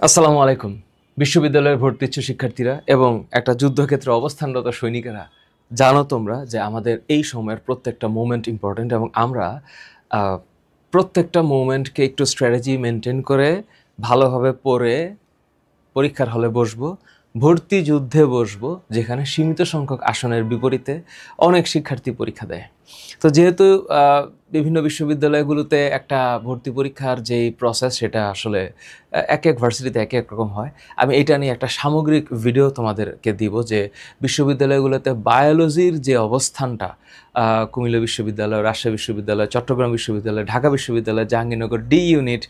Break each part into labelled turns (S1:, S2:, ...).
S1: আসসালামু আলাইকুম। বিশ্ববিদ্যালয়ে ভর্তি ইচ্ছুক শিক্ষার্থীরা এবং একটা যুদ্ধক্ষেত্রে অবস্থানরত সৈনিকেরা, জানো তোমরা যে আমাদের এই সময়ের প্রত্যেকটা মোমেন্ট ইম্পর্ট্যান্ট এবং আমরা আহ, প্রত্যেকটা মোমেন্টকে একটু স্ট্র্যাটেজি মেনটেন করে ভালোভাবে পড়ে পরীক্ষার হলে বসবো, ভর্তি যুদ্ধে বসবো, যেখানে সীমিত সংখ্যক আসনের বিপরীতে অনেক শিক্ষার্থী পরীক্ষা দেয়। তো যেহেতু বিভিন্ন বিশ্ববিদ্যালয়গুলোতে একটা ভর্তি পরীক্ষার যেই প্রসেস সেটা আসলে এক এক ভার্সিটিতে এক এক রকম হয়, আমি এটা নিয়ে একটা সামগ্রিক ভিডিও তোমাদেরকে দিব যে বিশ্ববিদ্যালয়গুলোতে বায়োলজির যে অবস্থানটা, কুমিল্লা বিশ্ববিদ্যালয়, রাজশাহী বিশ্ববিদ্যালয়, চট্টগ্রাম বিশ্ববিদ্যালয়, ঢাকা বিশ্ববিদ্যালয়, জাহাঙ্গীরনগর ডি ইউনিট,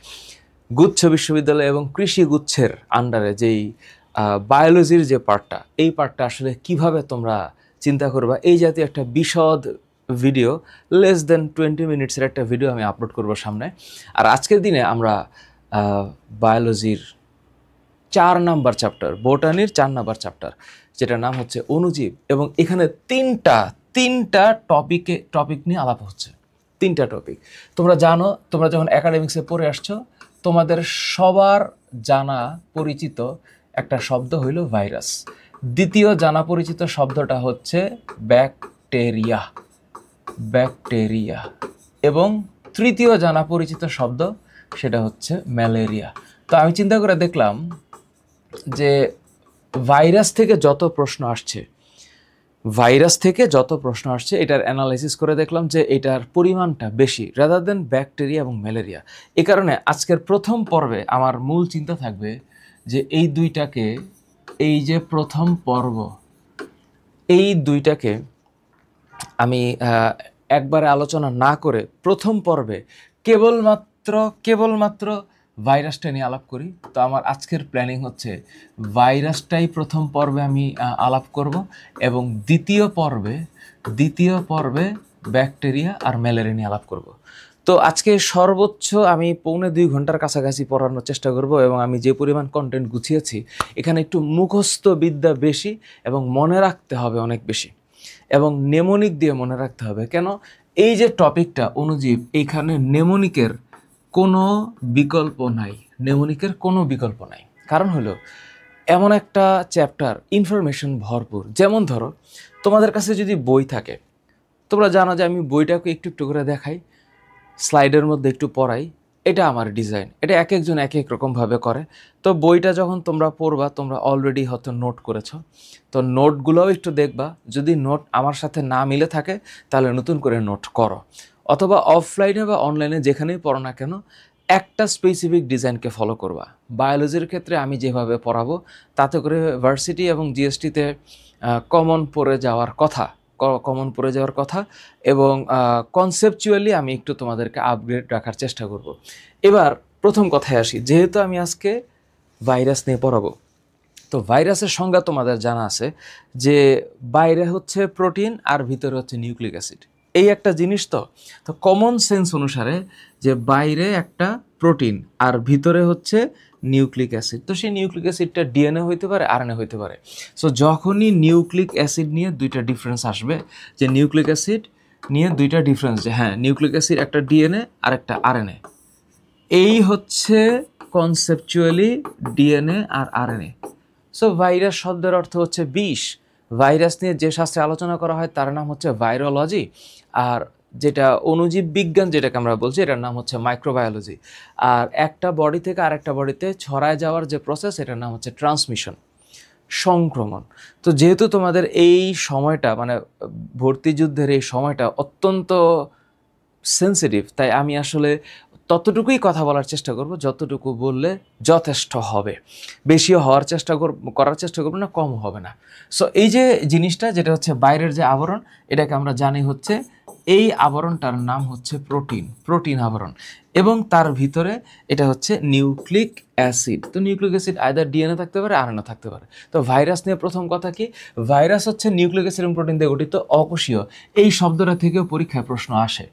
S1: গুচ্ছ বিশ্ববিদ্যালয় এবং কৃষি গুচ্ছের আন্ডারে যেই বায়োলজির যে পার্টটা, এই পার্টটা আসলে কিভাবে তোমরা চিন্তা করবা, এই জাতীয় একটা বিশদ ভিডিও, লেস দেন 20 মিনিটসের একটা ভিডিও আমি আপলোড করব সামনে। আর আজকের দিনে আমরা বায়োলজির 4 নাম্বার চ্যাপ্টার, বোটানির 4 নাম্বার চ্যাপ্টার, যেটার নাম হচ্ছে অণুজীব, এবং এখানে তিনটা টপিক নিয়ে আলাপ হচ্ছে। 3টা টপিক তোমরা জানো, তোমরা যখন একাডেমিক্সে পড়ে আসছো, তোমাদের সবার জানা পরিচিত একটা শব্দ হইল ভাইরাস। দ্বিতীয় জানা পরিচিত শব্দটা হচ্ছে ব্যাকটেরিয়া ব্যাকটেরিয়া এবং তৃতীয় জানা পরিচিত শব্দ সেটা হচ্ছে ম্যালেরিয়া। তো আমি চিন্তা করে দেখলাম যে ভাইরাস থেকে যত প্রশ্ন আসছে এটার অ্যানালাইসিস করে দেখলাম যে এটার পরিমাণটা বেশি রাদার দেন ব্যাকটেরিয়া এবং ম্যালেরিয়া। এ কারণে আজকের প্রথম পর্বে আমার মূল চিন্তা থাকবে যে এই যে প্রথম পর্ব, এই দুইটাকে আমি একবারে আলোচনা না করে প্রথম পর্বে কেবলমাত্র ভাইরাসটা নিয়ে আলাপ করি। তো আমার আজকের প্ল্যানিং হচ্ছে ভাইরাসটাই প্রথম পর্বে আমি আলাপ করব এবং দ্বিতীয় পর্বে ব্যাকটেরিয়া আর ম্যালেরিয়া নিয়ে আলাপ করব। তো আজকে সর্বোচ্চ আমি 1.5 ঘন্টার কাছাকাছি পড়ানোর চেষ্টা করব এবং আমি যে পরিমাণ কন্টেন্ট গুছিয়েছি এখানে একটু মুখস্থ বিদ্যা বেশি এবং মনে রাখতে হবে অনেক বেশি, এবং নেমোনিক দিয়ে মনে রাখতে হবে। কেন? এই যে টপিকটা অণুজীব, এইখানে নেমোনিকের কোনো বিকল্প নাই। কারণ হলো এমন একটা চ্যাপ্টার, ইনফরমেশন ভরপুর। যেমন ধরো, তোমাদের কাছে যদি বই থাকে, তোমরা জানো যে আমি বইটাকে একটু করে দেখাই, স্লাইডের মধ্যে একটু পড়াই, এটা আমার ডিজাইন। এটা এক একজন এক এক রকমভাবে করে। তো বইটা যখন তোমরা পড়বা, তোমরা অলরেডি হয়তো নোট করেছো, তো নোটগুলোও একটু দেখবা। যদি নোট আমার সাথে না মিলে থাকে তাহলে নতুন করে নোট করো, অথবা অফলাইনে বা অনলাইনে যেখানেই পড়ো না কেন একটা স্পেসিফিক ডিজাইনকে ফলো করবা। বায়োলজির ক্ষেত্রে আমি যেভাবে পড়াবো তাতে করে ভার্সিটি এবং জিএসটিতে কমন পড়ে যাওয়ার কথা এবং কনসেপচুয়ালি আমি একটু তোমাদেরকে আপগ্রেড রাখার চেষ্টা করব। এবার প্রথম কথায় আসি, যেহেতু আমি আজকে ভাইরাস নিয়ে পড়াবো, তো ভাইরাসের সংজ্ঞা তোমাদের জানা আছে যে বাইরে হচ্ছে প্রোটিন আর ভিতরে হচ্ছে নিউক্লিক অ্যাসিড। এই একটা জিনিস। তো কমন সেন্স অনুসারে যে বাইরে একটা প্রোটিন আর ভিতরে হচ্ছে নিউক্লিক অ্যাসিড, তো সেই নিউক্লিক অ্যাসিডটা ডিএনএ হইতে পারে, আরএনএ হইতে পারে। সো যখনই নিউক্লিক অ্যাসিড নিয়ে দুইটা ডিফারেন্স আসবে, যে নিউক্লিক অ্যাসিড নিয়ে দুইটা ডিফারেন্স, যে হ্যাঁ নিউক্লিক অ্যাসিড একটা ডিএনএ আর একটা আরএনএ, এই হচ্ছে কনসেপচুয়ালি ডিএনএ আর আরএনএ। সো ভাইরাস শব্দের অর্থ হচ্ছে বিষ। ভাইরাস নিয়ে যে শাস্ত্রে আলোচনা করা হয় তার নাম হচ্ছে ভাইরোলজি, আর যেটা অণুজীব বিজ্ঞান যেটাকে আমরা বলছি এটার নাম হচ্ছে মাইক্রোবায়োলজি। আর একটা বডি থেকে আরেকটা বডিতে ছড়ায় যাওয়ার যে প্রসেস এটার নাম হচ্ছে ট্রান্সমিশন, সংক্রমণ। তো যেহেতু তোমাদের এই সময়টা মানে ভর্তি যুদ্ধের এই সময়টা অত্যন্ত সেন্সিটিভ, তাই আমি আসলে ততটুকুই কথা বলার চেষ্টা করব যতটুকু বললে যথেষ্ট হবে। বেশিও করার চেষ্টা করব না, কম হবে না। সো এই যে জিনিসটা যেটা হচ্ছে বাইরের যে আবরণ, এটাকে আমরা জানি হচ্ছে, এই আবরণটার নাম হচ্ছে প্রোটিন আবরণ, এবং তার ভিতরে এটা হচ্ছে নিউক্লিক অ্যাসিড। তো নিউক্লিক অ্যাসিড আইদার ডিএনএ থাকতে পারে, আরএনএ থাকতে পারে। তো ভাইরাস নিয়ে প্রথম কথা কি, ভাইরাস হচ্ছে নিউক্লিক অ্যাসিড এবং প্রোটিন দিয়ে গঠিত, অকোষীয়। এই শব্দটা থেকেও পরীক্ষায় প্রশ্ন আসে।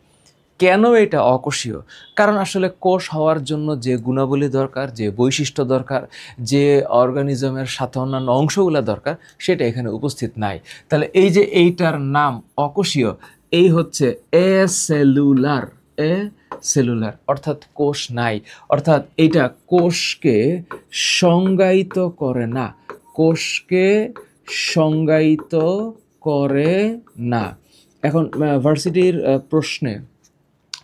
S1: কেন এটা অকোষীয়? কারণ আসলে কোষ হওয়ার জন্য যে গুণাবলী দরকার, যে বৈশিষ্ট্য দরকার, যে অর্গানিজমের সাথে অন্যান্য অংশগুলো দরকার, সেটা এখানে উপস্থিত নাই। তাহলে এই যে এইটার নাম অকোষীয়, এই হচ্ছে এসেলুলার সেলুলার, অর্থাৎ কোষ নাই, অর্থাৎ এইটা কোষকে সংজ্ঞায়িত করে না, কোষকে সংজ্ঞায়িত করে না। এখন ভার্সিটির প্রশ্নে,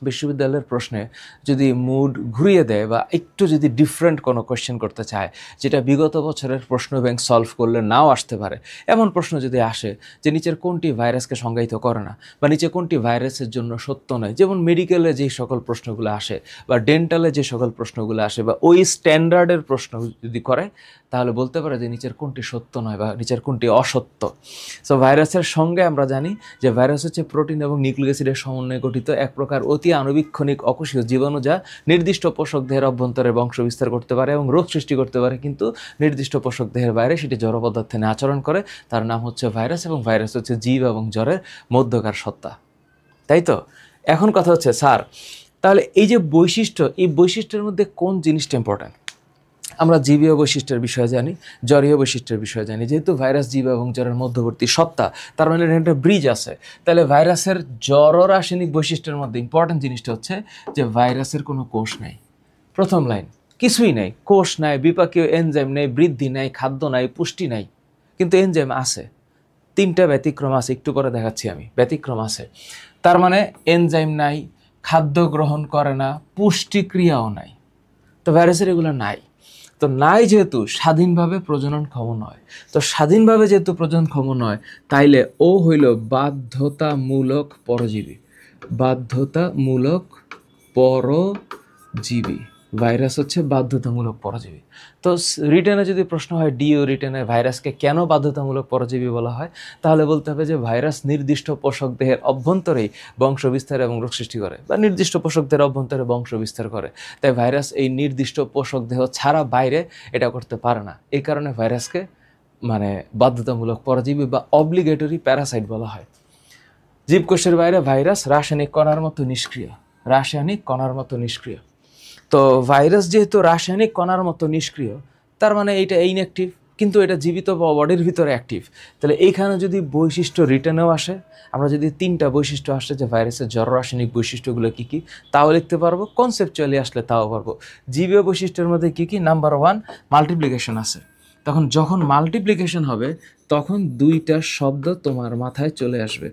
S1: বিশ্ববিদ্যালয়ের প্রশ্নে যদি মুড ঘুরিয়ে দেয় বা একটু যদি ডিফারেন্ট কোনো কোয়েশ্চেন করতে চায়, যেটা বিগত বছরের প্রশ্ন ব্যাংক সলভ করলে নাও আসতে পারে, এমন প্রশ্ন যদি আসে যে নিচের কোনটি ভাইরাসকে সংজ্ঞায়িত করে না বা নিচে কোনটি ভাইরাসের জন্য সত্য নয়, যেমন মেডিকেলে যে সকল প্রশ্নগুলো আসে বা ডেন্টালে যে সকল প্রশ্নগুলো আসে বা ওই স্ট্যান্ডার্ডের প্রশ্ন যদি করে, তাহলে বলতে পারে যে নিচের কোনটি সত্য নয় বা নিচের কোনটি অসত্য। সো ভাইরাসের সঙ্গে আমরা জানি যে ভাইরাস হচ্ছে প্রোটিন এবং নিউক্লিক অ্যাসিডের সমন্বয়ে গঠিত এক প্রকার অতি আণুবীক্ষণিক অকোষীয় জীবাণু, যা নির্দিষ্ট পোষক দেহের অভ্যন্তরে বংশ বিস্তার করতে পারে এবং রোগ সৃষ্টি করতে পারে, কিন্তু নির্দিষ্ট পোষক দেহের বাইরে সেটি জড় পদার্থে নিয়ে আচরণ করে। তার নাম হচ্ছে ভাইরাস, এবং ভাইরাস হচ্ছে জীব এবং জ্বরের মধ্যকার সত্তা। তাই তো? এখন কথা হচ্ছে স্যার, তাহলে এই যে বৈশিষ্ট্য, এই বৈশিষ্ট্যের মধ্যে কোন জিনিসটা ইম্পর্ট্যান্ট? আমরা জীবীয় বৈশিষ্ট্যের বিষয়ে জানি, জ্বরীয় বৈশিষ্ট্যের বিষয়ে জানি। যেহেতু ভাইরাস জীব এবং জ্বরের মধ্যবর্তী সত্তা, তার মানে একটা ব্রিজ আছে। তাহলে ভাইরাসের জড় রাসায়নিক বৈশিষ্ট্যের মধ্যে ইম্পর্ট্যান্ট জিনিসটা হচ্ছে যে ভাইরাসের কোনো কোষ নাই। প্রথম লাইন, কিছুই নেই, কোষ নাই, বিপাকীয় এনজাইম নেই, বৃদ্ধি নাই, খাদ্য নাই, পুষ্টি নাই, কিন্তু এনজাইম আছে। 3টা ব্যতিক্রম আছে, একটু পরে দেখাচ্ছি আমি, ব্যতিক্রম আছে। তার মানে এনজাইম নাই, খাদ্য গ্রহণ করে না, পুষ্টিক্রিয়াও নাই। তো ভাইরাসের এগুলো নাই। তো নাই যেহেতু স্বাধীনভাবে প্রজননক্ষম নয়, তো স্বাধীনভাবে যেহেতু প্রজননক্ষম নয়, তাইলে ও হইল বাধ্যতামূলক পরজীবী। বাধ্যতামূলক পরজীবী, ভাইরাস হচ্ছে বাধ্যতামূলক পরজীবী। তো রিটেনে যদি প্রশ্ন হয়, ডিও রিটেনে ভাইরাসকে কেন বাধ্যতামূলক পরজীবী বলা হয়, তাহলে বলতে হবে যে ভাইরাস নির্দিষ্ট পোষক দেহের অভ্যন্তরেই বংশ বিস্তার এবং রোগ সৃষ্টি করে, বা নির্দিষ্ট পোষক দেহের অভ্যন্তরে বংশ বিস্তার করে। তাই ভাইরাস এই নির্দিষ্ট পোষক দেহ ছাড়া বাইরে এটা করতে পারে না। এই কারণে ভাইরাসকে মানে বাধ্যতামূলক পরজীবী বা অব্লিগেটরি প্যারাসাইট বলা হয়। জীবকোষের বাইরে ভাইরাস রাসায়নিক কণার মতো নিষ্ক্রিয়, রাসায়নিক কণার মতো নিষ্ক্রিয়। তো ভাইরাস যেহেতু রাসায়নিক কণার মতো নিষ্ক্রিয়, তার মানে এইটা ইনঅ্যাক্টিভ, কিন্তু এটা জীবিত বডির ভিতরে অ্যাক্টিভ। তাহলে এইখানে যদি বৈশিষ্ট্য রিটার্নেও আসে, আমরা যদি 3টা বৈশিষ্ট্য আসে যে ভাইরাসের জড় রাসায়নিক বৈশিষ্ট্যগুলো কী কী, তাও লিখতে পারবো। কনসেপচুয়ালি আসলে তাও পারবো। জীবীয় বৈশিষ্ট্যের মধ্যে কী কী? নাম্বার 1, মাল্টিপ্লিকেশন আছে। তখন যখন মাল্টিপ্লিকেশন হবে, তখন 2টা শব্দ তোমার মাথায় চলে আসবে।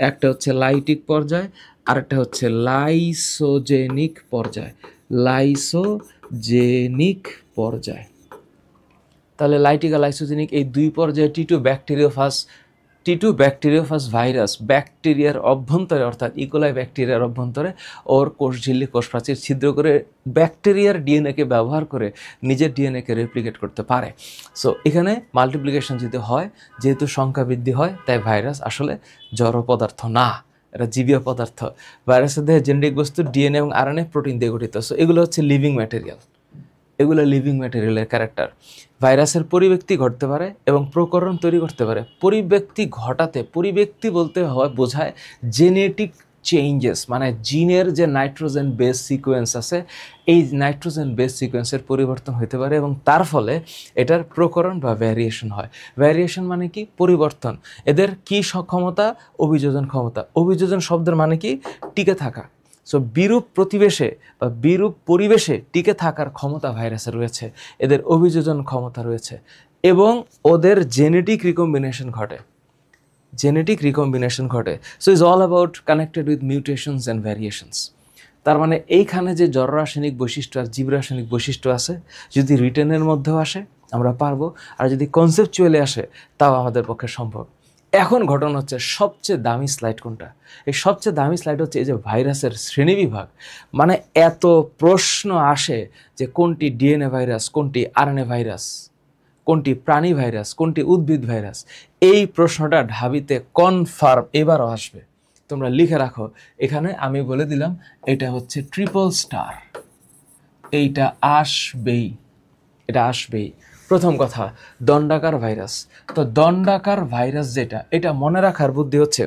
S1: একটা হচ্ছে লাইটিক পর্যায়, আরেকটা হচ্ছে লাইসোজেনিক পর্যায়। লাইসোজেনিক পর্যায়। তাহলে লাইটিক আর লাইসোজেনিক এই 2 পর্যায়ে টি টু ব্যাকটেরিওফাস ভাইরাস ব্যাকটেরিয়ার অভ্যন্তরে, অর্থাৎ ইকোলাই ব্যাকটেরিয়ার অভ্যন্তরে ওর কোষঝিল্লি, কোষ প্রাচীর ছিদ্র করে ব্যাকটেরিয়ার ডিএনএকে ব্যবহার করে নিজের ডিএনএকে রেপ্লিকেট করতে পারে। সো এখানে মাল্টিপ্লিকেশন যদি হয়, যেহেতু সংখ্যা বৃদ্ধি হয়, তাই ভাইরাস আসলে জড় পদার্থ না, এটা জীবীয় পদার্থ। ভাইরাসের দেহে জেনেটিক বস্তু ডিএনএ এবং আরএনএ প্রোটিন দিয়ে গঠিত। সো এগুলো হচ্ছে লিভিং ম্যাটেরিয়াল, এগুলো লিভিং ম্যাটেরিয়ালের ক্যারেক্টার। ভাইরাসের পরিব্যক্তি ঘটতে পারে এবং প্রকরণ তৈরি করতে পারে। পরিব্যক্তি ঘটাতে, পরিব্যক্তি বলতে হয় বোঝায় জেনেটিক চেঞ্জেস, মানে জিনের যে নাইট্রোজেন বেস সিকোয়েন্স আছে, এই নাইট্রোজেন বেস সিকোয়েন্সের পরিবর্তন হতে পারে এবং তার ফলে এটার প্রকরণ বা ভ্যারিয়েশন হয়। ভ্যারিয়েশন মানে কি? পরিবর্তন। এদের কি ক্ষমতা? অভিযোজন ক্ষমতা। অভিযোজন শব্দের মানে কি? টিকে থাকা। সো বিরূপ প্রতিবেশে বা বিরূপ পরিবেশে টিকে থাকার ক্ষমতা ভাইরাসের রয়েছে, এদের অভিযোজন ক্ষমতা রয়েছে, এবং ওদের জেনেটিক রিকম্বিনেশন ঘটে, জেনেটিক রিকম্বিনেশন ঘটে। So is all about connected with mutations and variations. তার মানে এইখানে যে জড় রাসায়নিক বৈশিষ্ট্য আর জীব রাসায়নিক বৈশিষ্ট্য আছে, যদি রিটেনের মধ্যেও আসে আমরা পারবো, আর যদি কনসেপচুয়ালি আসে তাও আমাদের পক্ষে সম্ভব। এখন ঘটনা হচ্ছে সবচেয়ে দামি স্লাইড কোনটা? এই সবচেয়ে দামি স্লাইড হচ্ছে এই যে ভাইরাসের শ্রেণীবিভাগ। মানে এত প্রশ্ন আসে যে কোনটি ডিএনএ ভাইরাস, কোনটি আরএনএ ভাইরাস, কোনটি প্রাণী ভাইরাস, কোনটি উদ্ভিদ ভাইরাস। এই প্রশ্নটা ঢাবিতে কনফার্ম এবারও আসবে, তোমরা লিখে রাখো। এখানে আমি বলে দিলাম এটা হচ্ছে ট্রিপল স্টার, এইটা আসবেই, এটা আসবেই। প্রথম কথা, দণ্ডাকার ভাইরাস। তো দণ্ডাকার ভাইরাস যেটা, এটা মনে রাখার বুদ্ধি হচ্ছে,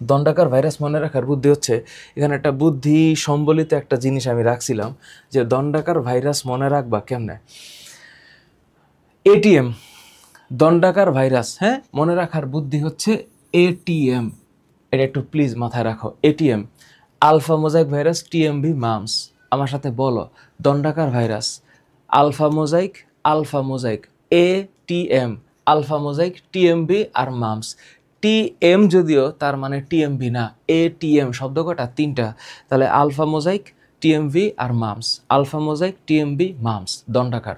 S1: দণ্ডাকার ভাইরাস মনে রাখার বুদ্ধি হচ্ছে, এখানে একটা বুদ্ধি সম্বলিত একটা জিনিস আমি রাখছিলাম যে দণ্ডাকার ভাইরাস মনে রাখবা কেমনে। এটিএম, দণ্ডাকার ভাইরাস, হ্যাঁ, মনে রাখার বুদ্ধি হচ্ছে এটিএম। এটা একটু প্লিজ মাথায় রাখো। ATM alpha mosaic virus, TMV, mumps. আমার সাথে বলো, দণ্ডাকার virus, alpha mosaic, ATM, alpha mosaic, TMV আর মামস। টিএম যদিও তার মানে টিএমভি না, ATM শব্দ কটা? 3টা। তাহলে আলফা মোজাইক, টিএমভি আর mumps, alpha mosaic, TMV, mumps, দণ্ডাকার।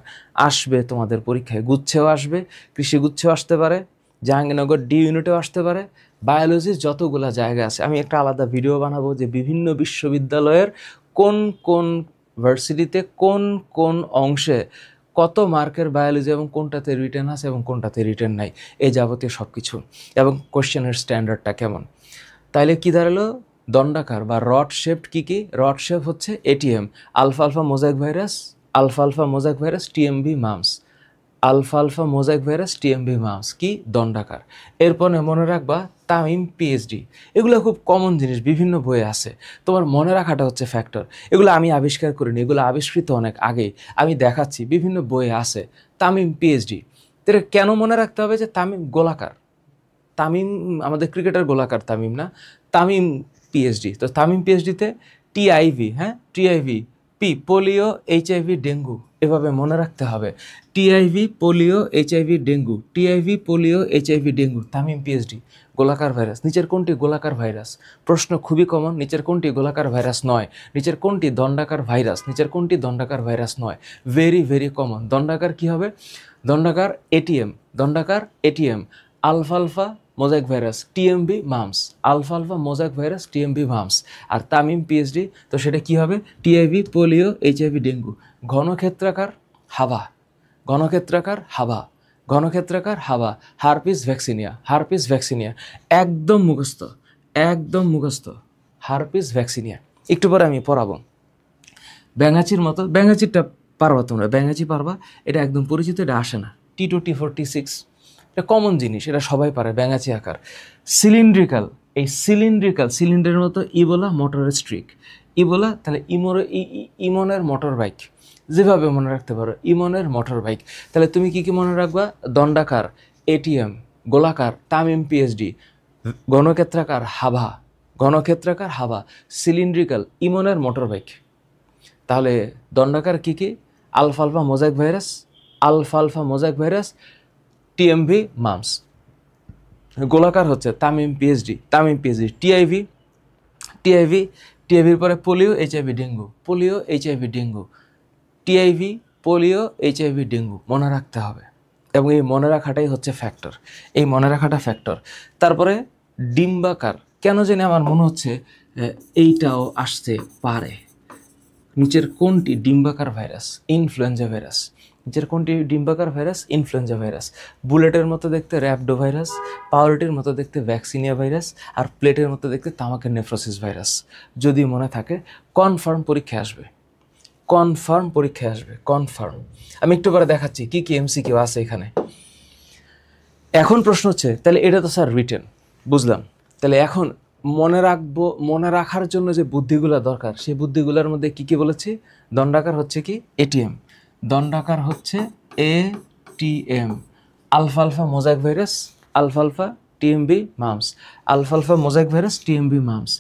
S1: আসবে তোমাদের পরীক্ষায়, গুচ্ছেও আসবে, কৃষি গুচ্ছেও আসতে পারে, জাহাঙ্গীরনগর ডি ইউনিটেও আসতে পারে, বায়োলজির যতগুলা জায়গা আছে। আমি একটা আলাদা ভিডিও বানাবো যে বিভিন্ন বিশ্ববিদ্যালয়ের কোন কোন ভার্সিটিতে কোন কোন অংশে কত মার্কের বায়োলজি এবং কোনটাতে রিটেন আছে এবং কোনটাতে রিটেন নাই, এই যাবতীয় সব কিছু, এবং কোশ্চেনের স্ট্যান্ডার্ডটা কেমন। তাইলে কি দাঁড়ালো? দণ্ডাকার বা রড শেপড কি কি? রড শেপ হচ্ছে ATM, alpha mosaic virus, TMV, mumps, alpha mosaic virus, TMV, mumps কি? দণ্ডাকার। এরপরে মনে রাখবা তামিম, PhD। এগুলো খুব কমন জিনিস, বিভিন্ন বইয়ে আছে, তোমার মনে রাখাটা হচ্ছে ফ্যাক্টর। এগুলো আমি আবিষ্কার করিনি, এগুলো আবিষ্কৃত অনেক আগেই, আমি দেখাচ্ছি, বিভিন্ন বইয়ে আছে। তামিম, PhD। তাহলে কেন মনে রাখতে হবে যে তামিম গোলাকার? তামিম আমাদের ক্রিকেটার গোলাকার তামিম না, তামিম PhD। তো তামিম PhD-তে TIV, হ্যাঁ, TIV, পোলিও, HIV, ডেঙ্গু, এভাবে মনে রাখতে হবে। TIV, polio, HIV, dengue, TIV, polio, HIV, dengue, Tamim PhD। গোলাকার ভাইরাস, নিচের কোনটি গোলাকার ভাইরাস? প্রশ্ন খুবই কমন, নিচের কোনটি গোলাকার ভাইরাস নয়? নিচের কোনটি দণ্ডাকার ভাইরাস? নিচের কোনটি দণ্ডাকার ভাইরাস নয়? Very very common. দণ্ডাকার কি হবে? দণ্ডাকার ATM, alpha mosaic virus, TMV, mumps, alpha mosaic virus, TMV, mumps. আর তামিম PhD, তো সেটা কি হবে? TIV, polio, HIV, dengue. ঘনক্ষেত্রাকার হাবা, হারপিস ভ্যাকসিনিয়া, একদম মুখস্থ, হারপিস ভ্যাকসিনিয়া। একটু পরে আমি পড়াবো। ব্যাঙাচির মতো, ব্যাঙাচিরটা পারবা তোমরা, ব্যাঙাচি পারবা, এটা একদম পরিচিত, এটা আসে না। T2, T4, T6, এটা কমন জিনিস, এটা সবাই পারে, ব্যাঙাচি আকার। সিলিন্ড্রিক্যাল, এই সিলিন্ডারের মতো ইবোলা, মোটরের স্ট্রিক, ইবোলা, তাহলে ইমনের মোটর বাইক, যেভাবে মনে রাখতে পারো, ইমনের মোটর বাইক। তাহলে তুমি কি কি মনে রাখবা? দণ্ডাকার ATM, গোলাকার তামিম PhD, ঘনক্ষেত্রাকার হাবা, সিলিন্ড্রিক্যাল ইমনের মোটর বাইক। তাহলে দণ্ডাকার কি কি? Alpha mosaic virus, TMV, mumps. গোলাকার হচ্ছে তামিম PhD, টিআইভির পরে polio, HIV, dengue, TIV, polio, HIV, dengue মনে রাখতে হবে, এবং এই মনে রাখাটাই হচ্ছে ফ্যাক্টর, তারপরে ডিম্বাকার, কেন জানি আমার মনে হচ্ছে এইটাও আসতে পারে। নিচের কোনটি ডিম্বাকার ভাইরাস? Influenza virus. নিচের কোনটি ডিম্বাকার ভাইরাস? Influenza virus. বুলেটের মতো দেখতে র্যাপিডো ভাইরাস, পাউরুটির মতো দেখতে ভ্যাকসিনিয়া ভাইরাস, আর প্লেটের মতো দেখতে তামাকের নেফ্রোসিস ভাইরাস। যদি মনে থাকে, কনফার্ম পরীক্ষায় আসবে। আমি একটু পরে দেখাচ্ছি কি কি MCQ আছে এখানে। এখন প্রশ্ন হচ্ছে, তাহলে এটা তো স্যার রিটেন, বুঝলাম। তাহলে এখন মনে রাখার জন্য যে বুদ্ধিগুলো দরকার, সেই বুদ্ধিগুলোর মধ্যে কি কি বলেছি? দণ্ডাকার হচ্ছে কি? ATM, দণ্ডাকার হচ্ছে ATM, alpha mosaic virus, TMV, mumps, alpha mosaic virus, TMV, mumps,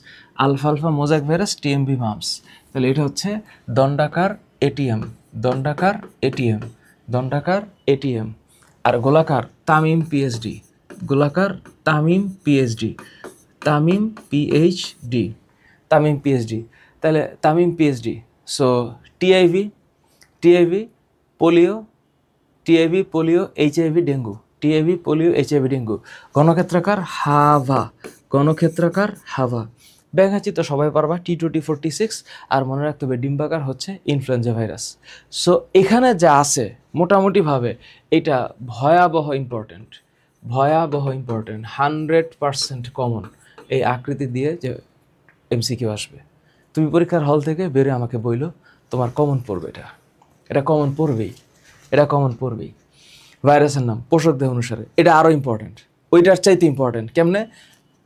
S1: alpha mosaic virus, TMV, mumps. তাহলে এটা হচ্ছে দণ্ডাকার ATM, আর গোলাকার তামিম PhD, তামিম PhD। তাহলে Tamim PhD, so TIV, polio, HIV, dengue, ঘনক্ষেত্রাকার হাভা, ব্যাঙাচি তো সবাই পারবা, T2, T4, T6। আর মনে রাখতে হবে ডিম্বাকার হচ্ছে ইনফ্লুয়েঞ্জা ভাইরাস। সো এখানে যা আছে মোটামুটিভাবে এটা ভয়াবহ ইম্পর্টেন্ট, 100% কমন। এই আকৃতি দিয়ে যে MCQ আসবে, তুমি পরীক্ষার হল থেকে বেরে আমাকে বইলো তোমার কমন পড়বে, এটা কমন পড়বেই। ভাইরাসের নাম পোষক দেহ অনুসারে, এটা আরও ইম্পর্টেন্ট, ওইটার চাইতে ইম্পর্টেন্ট। কেমনে?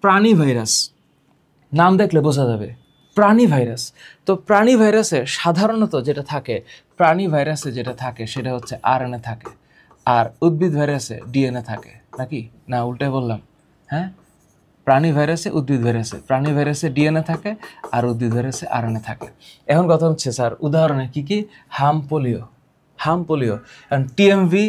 S1: প্রাণী ভাইরাস, নাম দেখলে বোঝা যাবে প্রাণী ভাইরাস। তো প্রাণী ভাইরাসে সাধারণত যেটা থাকে, সেটা হচ্ছে RNA থাকে, আর উদ্ভিদ ভাইরাসে DNA থাকে, নাকি না? উল্টে বললাম, হ্যাঁ? প্রাণী ভাইরাসে, উদ্ভিদ ভাইরাসে। প্রাণী ভাইরাসে ডিএনএ থাকে আর উদ্ভিদ ভাইরাসে আরএনএ থাকে। এখন কথা হচ্ছে স্যার উদাহরণে কি কি? হাম পোলিও, হাম পোলিও, কারণ TMV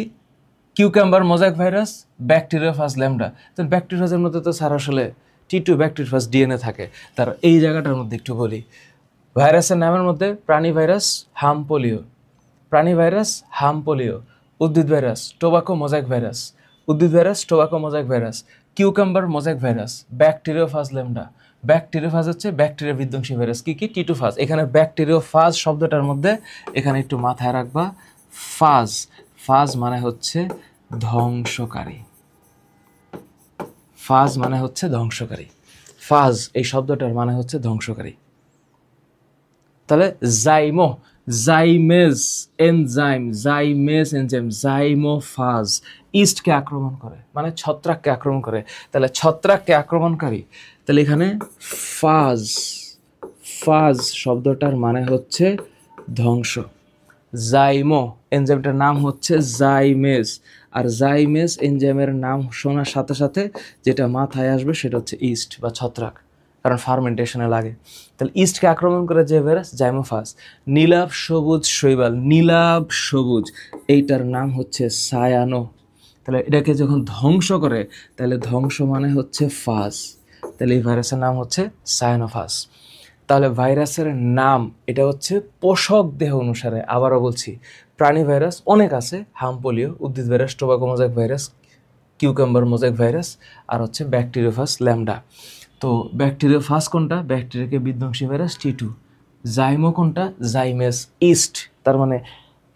S1: cucumber mosaic virus, bacteriophage lambda. তো ব্যাকটেরিওফাজের মধ্যে তো স্যার আসলে T2 ব্যাকটেরিওফাজ ডিএনএ থাকে। তার এই জায়গাটার মধ্যে একটু বলি, ভাইরাসের নামের মধ্যে প্রাণী ভাইরাস হাম পোলিও, প্রাণী ভাইরাস হাম পোলিও, উদ্ভিদ ভাইরাস টোবাকো মোজাইক ভাইরাস, উদ্ভিদ virus tobacco mosaic virus, cucumber mosaic virus, bacteriophage lambda. Bacteriophage হচ্ছে ব্যাকটেরিয়া বিধ্বংসী ভাইরাস। কি কি? T2 ফাজ। এখানে ব্যাকটেরিওফাজ শব্দটার মধ্যে এখানে একটু মাথায় রাখবা, ফাজ, ফাজ মানে হচ্ছে ধ্বংসকারী, ফাজ মানে হচ্ছে ধ্বংসকারী, ফাজ এই শব্দটার মানে হচ্ছে ধ্বংসকারী। তাহলে জাইমো, জাইমেজ এনজাইম, জাইমেজ এনজাইম, জাইমোফাজ ইস্টকে আক্রমণ করে, মানে ছত্রাককে আক্রমণ করে। তাহলে ছত্রাককে আক্রমণকারী, তাহলে এখানে ফাজ, ফাজ শব্দটার মানে হচ্ছে ধ্বংস। জাইমো এনজাইমটার নাম হচ্ছে জাইমেজ, আর জাইমেজ এনজাইমের নাম শোনার সাথে সাথে যেটা মাথায় আসবে সেটা হচ্ছে ইস্ট বা ছত্রাক, কারণ ফার্মেন্টেশনে লাগে। তাহলে ইস্টকে আক্রমণ করে যে ভাইরাস জাইমোফাস। নীলাভ সবুজ শৈবাল, নীলাভ সবুজ এইটার নাম হচ্ছে সায়ানো। তাহলে এটাকে যখন ধ্বংস করে তাহলে ধ্বংস মানে হচ্ছে ফাস, তাহলে এই ভাইরাসের নাম হচ্ছে সায়ানোফাস। তাহলে ভাইরাসের নাম এটা হচ্ছে পোষক দেহ অনুসারে। আবারও বলছি, প্রাণী ভাইরাস অনেক আছে, হাম পোলিও, উদ্ভিদ virus tobacco mosaic virus, cucumber mosaic virus, আর হচ্ছে ব্যাকটেরিওফাস ল্যামডা। তো ব্যাকটেরিওফাস কোনটা? ব্যাকটেরিয়াকে বিধ্বংসী ভাইরাস T2। জাইমো কোনটা? জাইমেস ইস্ট, তার মানে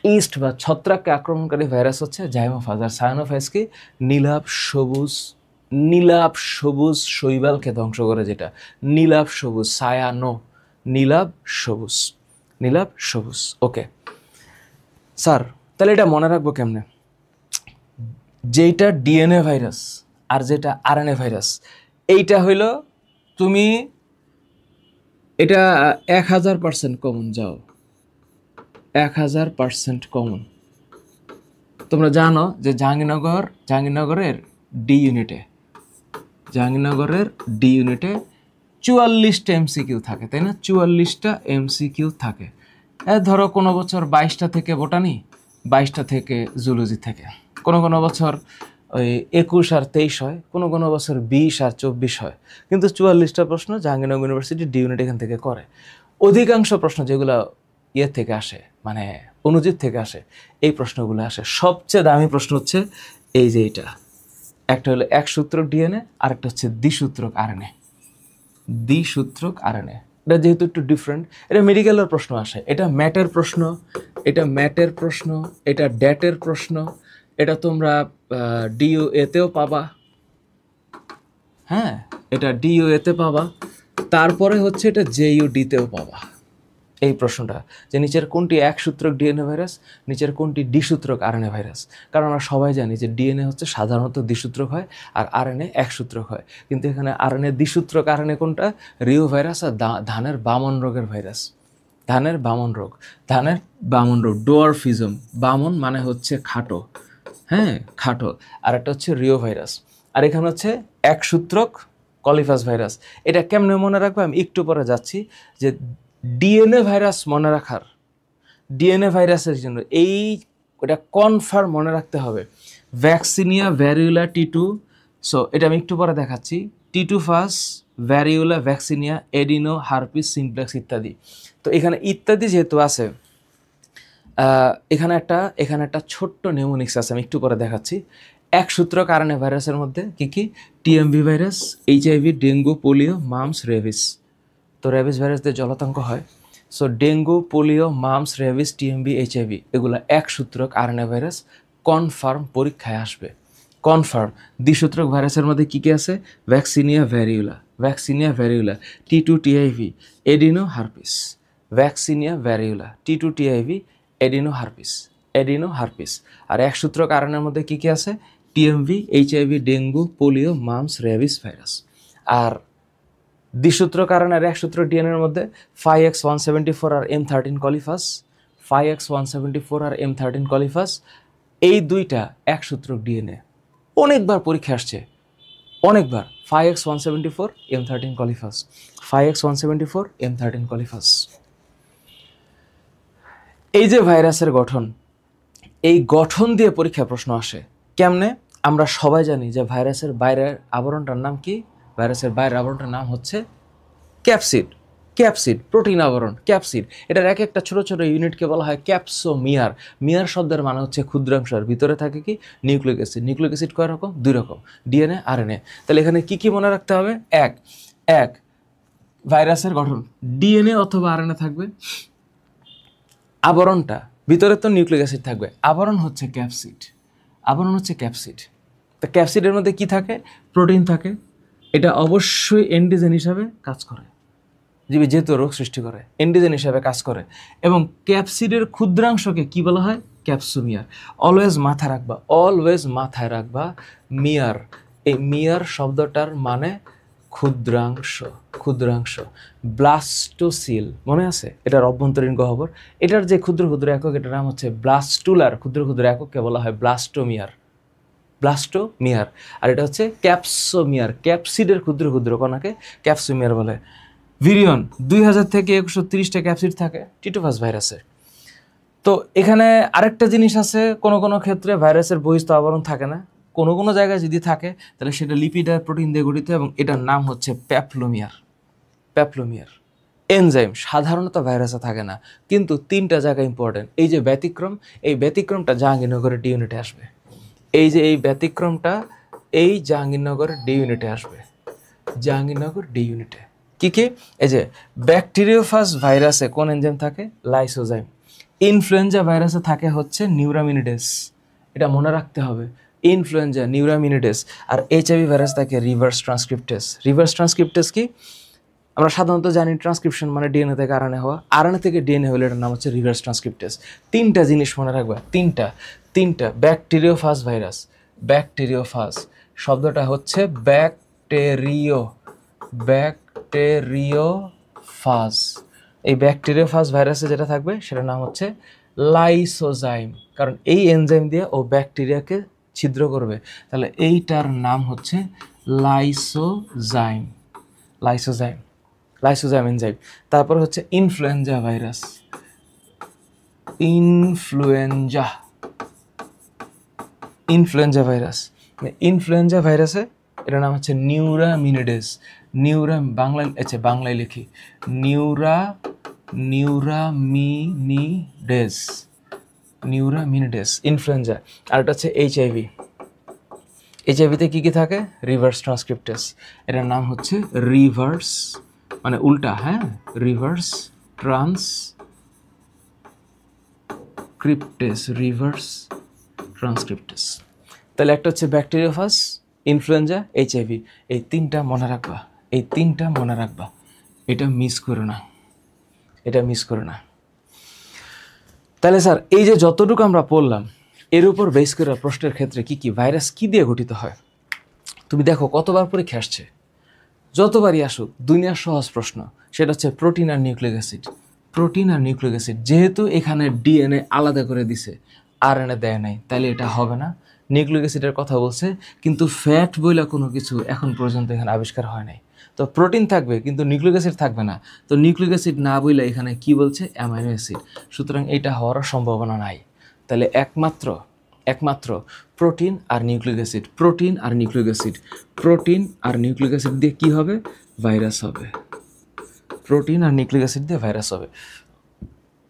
S1: ইস্ট বা ছত্রাককে আক্রমণকারী ভাইরাস হচ্ছে জাইমোফাজ। আর সায়ানোফাজ কি? নীলাভ সবুজ, নীলাভ সবুজ শৈবালকে ধ্বংস করে যেটা, নীলাভ সবুজ, সায়ানো, নীলাভ সবুজ, নীলাভ সবুজ। ওকে স্যার, তাহলে এটা মনে রাখবো কেমনে? যেটা ডিএনএ ভাইরাস আর যেটা আরএনএ ভাইরাস, এইটা হইল তুমি এটা 1000% কমন, যাও 1000% কমন। তোমরা জানো যে জাহাঙ্গীরনগরের ডি ইউনিটে, জাহাঙ্গীরনগরের ডি ইউনিটে 44টা এমসিকিউ থাকে, তাই না? 44টা এমসিকিউ থাকে। ধরো কোনো বছর 22টা থেকে বোটানি, 22টা থেকে জুলজি থেকে, কোনো বছর ওই 21 আর 23 হয়, কোনো বছর 20 আর 24 হয়। কিন্তু 44টা প্রশ্ন জাহাঙ্গীরনগর ইউনিভার্সিটি ডি ইউনিট এখান থেকে করে। অধিকাংশ প্রশ্ন যেগুলো ইয়ে থেকে আসে, মানে অনুজিত থেকে আসে, এই প্রশ্নগুলো আসে। সবচেয়ে দামি প্রশ্ন হচ্ছে এই যে এটা, একটা হলো একসূত্রক ডিএনএ আর একটা হচ্ছে দ্বিসূত্রক আরএনএ, দ্বিসূত্রক আরএনএ। এটা যেহেতু একটু ডিফারেন্ট, এটা মেডিকেলের প্রশ্ন আসে, এটা ম্যাটের প্রশ্ন, এটা ম্যাটের প্রশ্ন, এটা ড্যাটের প্রশ্ন, এটা তোমরা ডিওএতেও পাবা, হ্যাঁ এটা ডিওএতে পাবা, তারপরে হচ্ছে এটা জেইউডিতেও পাবা এই প্রশ্নটা, যে নিচের কোনটি একসূত্রক ডিএনএ ভাইরাস, নিচের কোনটি দ্বিসূত্রক আরএনএ ভাইরাস। কারণ আমরা সবাই জানি যে ডিএনএ হচ্ছে সাধারণত দ্বিসূত্রক হয় আর আরএনএ একসূত্রক হয়, কিন্তু এখানে আরএনএ দ্বিসূত্রক আরএনএ কোনটা? রিও ভাইরাস আর ধানের বামন রোগের ভাইরাস, ধানের বামন রোগ, ধানের বামন রোগ, ডোয়ারফিজম, বামন মানে হচ্ছে খাটো, হ্যাঁ খাটো, আর একটা হচ্ছে রিও ভাইরাস। আর এখানে হচ্ছে একসূত্রক কলিফাস ভাইরাস। এটা কেমনে মনে রাখবো আমি একটু পরে যাচ্ছি। যে ডিএনএ ভাইরাস মনে রাখার, ডিএনএ ভাইরাসের জন্য এই ওটা কনফার্ম মনে রাখতে হবে, ভ্যাকসিনিয়া ভ্যারিওলা T2। সো এটা আমি একটু পরে দেখাচ্ছি। T2 phage, variola, vaccinia, adeno, herpes, simplex ইত্যাদি। তো এখানে ইত্যাদি যেহেতু আছে, এখানে একটা ছোট্ট নিউমোনিক্স আছে, আমি একটু পরে দেখাচ্ছি। একসূত্রক আরএনএ ভাইরাসের মধ্যে কি কি? TMV virus, HIV, dengue, polio, mumps, rabies. তো রেবিস ভাইরাস দিয়ে জলাতঙ্ক হয়। So dengue, polio, mumps, rabies, TMV, HIV এগুলো একসূত্রক আরএনএ ভাইরাস, কনফার্ম পরীক্ষায় আসবে, কনফার্ম। দ্বিসূত্রক ভাইরাসের মধ্যে কী কী আছে? Vaccinia variola, vaccinia variola, T2 TIV, adeno, herpes, vaccinia variola, T2 TIV, adeno, herpes, adeno, herpes. আর একসূত্রক আরএনএর মধ্যে কী কী আছে? TMV, HIV, dengue, polio, mumps, rabies virus. আর দ্বিসূত্রক আরএনএ আর একসূত্র ডিএনএর মধ্যে 5X174 আর M13 কলিফাস, 5X174 আর M13 কলিফাস, এই দুইটা একসূত্রক ডিএনএ। অনেকবার পরীক্ষা আসছে, অনেকবার 5x174 M13 কলিফাস, 5x174 M13 কলিফাস। এই যে ভাইরাসের গঠন, এই গঠন দিয়ে পরীক্ষায় প্রশ্ন আসে কেমনে? আমরা সবাই জানি যে ভাইরাসের বাইরের আবরণটার নাম কি? ভাইরাসের বাইরের আবরণটার নাম হচ্ছে ক্যাপসিড। ক্যাপসিড, প্রোটিন আবরণ, ক্যাপসিড। এটার এক একটা ছোট ছোট ইউনিটকে বলা হয় ক্যাপসোমিয়ার। মিয়ার শব্দের মানে হচ্ছে ক্ষুদ্রাংশ, আর ভিতরে থাকে কি? Nucleic acid. নিউক্লিক অ্যাসিড কয় রকম? 2 রকম, ডিএনএ, আরএনএ। তাহলে এখানে কি কি মনে রাখতে হবে? এক ভাইরাসের গঠন ডিএনএ অথবা আরএনএ থাকবে, আবরণটা ভিতরে তো নিউক্লিক অ্যাসিড থাকবে, আবরণ হচ্ছে ক্যাপসিড। আবরণ হচ্ছে ক্যাপসিড। তো ক্যাপসিডের মধ্যে কি থাকে? প্রোটিন থাকে। এটা অবশ্যই অ্যান্টিজেন হিসাবে কাজ করে, যেহেতু রোগ সৃষ্টি করে, অ্যান্টিজেন হিসাবে কাজ করে। এবং ক্যাপসিডের ক্ষুদ্রাংশকে কি বলা হয়? ক্যাপসোমিয়ার। অলওয়েজ মাথায় রাখবা, অলওয়েজ মাথায় রাখবা মিয়ার। এই মিয়ার শব্দটার মানে ক্ষুদ্রাংশ, ক্ষুদ্রাংশ। ব্লাস্টোসিল মনে আছে? এটার অভ্যন্তরীণ গহ্বর। এটার যে ক্ষুদ্র ক্ষুদ্র একক, এটার নাম হচ্ছে ব্লাস্টুলার। ক্ষুদ্র ক্ষুদ্র একককে বলা হয় ব্লাস্টোমিয়ার, ব্লাস্টোমিয়ার। আর এটা হচ্ছে ক্যাপসোমিয়ার। ক্যাপসিডের ক্ষুদ্র ক্ষুদ্র কণাকে ক্যাপসোমিয়ার বলে। ভিরিয়ন 2000 থেকে 2130টা ক্যাপসিড থাকে টিটোফাস ভাইরাসে। তো এখানে আরেকটা জিনিস আছে, কোনো কোনো ক্ষেত্রে ভাইরাসের বহিস্থ আবরণ থাকে না, কোনো কোনো জায়গায় যদি থাকে তাহলে সেটা লিপিড আর প্রোটিন দিয়ে গঠিত, এবং এটার নাম হচ্ছে প্যাপলোমিয়ার। প্যাপলোমিয়ার এনজাইম সাধারণত ভাইরাসে থাকে না, কিন্তু 3টা জায়গা ইম্পর্টেন্ট। এই যে ব্যতিক্রম, এই ব্যতিক্রমটা জাহাঙ্গীরনগরের ডি ইউনিটে আসবে। এই যে এই ব্যতিক্রমটা, এই জাহাঙ্গীরনগরের ডি ইউনিটে আসবে, জাহাঙ্গীরনগর ডি ইউনিটে। কি কি? এই যে ব্যাকটেরিওফাজ ভাইরাসে কোন এনজাইম থাকে? লাইসোজাইম। ইনফ্লুয়েঞ্জা ভাইরাসে থাকে হচ্ছে নিউরামিনিডেস, এটা মনে রাখতে হবে। Influenza, neuraminidase. আর এইচআইভি ভাইরাস থাকে রিভার্স ট্রান্সক্রিপ্টেস। রিভার্স ট্রান্সক্রিপ্টেস কি? আমরা সাধারণত জানি ট্রান্সক্রিপশন মানে ডিএনএ থেকে আরএনএ হওয়া, আরএনএ থেকে ডিএনএ হলে এটার নাম হচ্ছে রিভার্স ট্রান্সক্রিপ্টেস। 3টা জিনিস মনে রাখবা, তিনটা। ব্যাকটেরিওফাজ ভাইরাস, ব্যাকটেরিওফাজ শব্দটা হচ্ছে ব্যাকটেরিওফাজ। এই ব্যাকটেরিওফাজ ভাইরাসে যেটা থাকবে সেটার নাম হচ্ছে লাইসোজাইম, কারণ এই এনজাইম দিয়ে ও ব্যাকটেরিয়াকে ছিদ্র করবে। তাহলে এইটার নাম হচ্ছে লাইসোজাইম, লাইসোজাইম, লাইসোজাইম এনজাইম। তারপর হচ্ছে influenza virus, influenza, influenza virus. Influenza ভাইরাসে এটার নাম হচ্ছে নিউরামিনিডেস। বাংলায় লিখি নিউরামিনিডেস, ইনফ্লুয়েঞ্জা। আর এটা হচ্ছে এইচআইভি। এইচআইভিতে কি কি থাকে? রিভার্স ট্রান্সক্রিপ্টেস। এটার নাম হচ্ছে রিভার্স মানে উল্টা, হ্যাঁ, রিভার্স ট্রান্সক্রিপ্টেস, রিভার্স ট্রান্সক্রিপ্টেস। তাহলে একটা হচ্ছে ব্যাকটেরিওফাজ, ইনফ্লুয়েঞ্জা, এইচআইভি। এই 3টা মনে রাখবা, এই 3টা মনে রাখবা। এটা মিস করো না, এটা মিস করো না। তাহলে স্যার এই যে যতটুকু আমরা পড়লাম, এর উপর বেস করে প্রশ্নের ক্ষেত্রে কি কি ভাইরাস কি দিয়ে গঠিত হয়? তুমি দেখো কতবার পরীক্ষা আসছে, যতবারই আসুক দুনিয়ার সহজ প্রশ্ন, সেটা হচ্ছে প্রোটিন আর নিউক্লিক অ্যাসিড। প্রোটিন আর নিউক্লিক অ্যাসিড, যেহেতু এখানে ডিএনএ আলাদা করে দিছে, আরএনএ দেয় নাই, তাইলে এটা হবে না। নিউক্লিক অ্যাসিডের কথা বলছে, কিন্তু ফ্যাট বইলা কোনো কিছু এখন পর্যন্ত এখানে আবিষ্কার হয় নাই। তো প্রোটিন থাকবে কিন্তু নিউক্লিক অ্যাসিড থাকবে না। তো নিউক্লিক অ্যাসিড না বইলা এখানে কি বলছে? Amino acid. সুতরাং এটা হওয়ার সম্ভাবনা নাই। তাহলে একমাত্র প্রোটিন আর নিউক্লিক অ্যাসিড, প্রোটিন আর নিউক্লিক অ্যাসিড, প্রোটিন আর নিউক্লিক অ্যাসিড দিয়ে কি হবে? ভাইরাস হবে। প্রোটিন আর নিউক্লিক অ্যাসিড দিয়ে ভাইরাস হবে।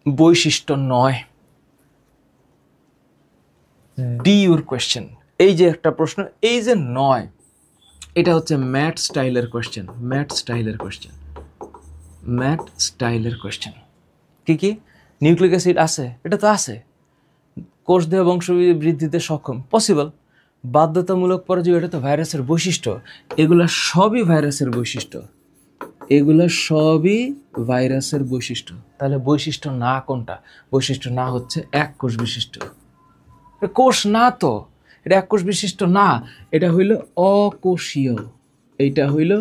S1: বৈশিষ্ট্য নয়, ডি ইউর কোয়েশ্চেন। এই যে একটা প্রশ্ন, এই যে নয়, এটা হচ্ছে ম্যাট স্টাইলের কোয়েশ্চেন, ম্যাট স্টাইলের কোয়েশ্চেন, ম্যাট স্টাইলের কোয়েশ্চেন। কি কি? নিউক্লিক অ্যাসিড আছে, এটা তো আছে। কোষ দেহ বংশ বৃদ্ধিতে সক্ষম, পসিবল। বাধ্যতামূলক পরাজয়, এটা তো ভাইরাসের বৈশিষ্ট্য। এগুলা সবই ভাইরাসের বৈশিষ্ট্য, এগুলো সবই ভাইরাসের বৈশিষ্ট্য। তাহলে বৈশিষ্ট্য না কোনটা? বৈশিষ্ট্য না হচ্ছে এক কোষ বিশিষ্ট। কোষ না তো, এটা এক কোষ বিশিষ্ট না, এটা হইল অকোষীয়, এইটা হইল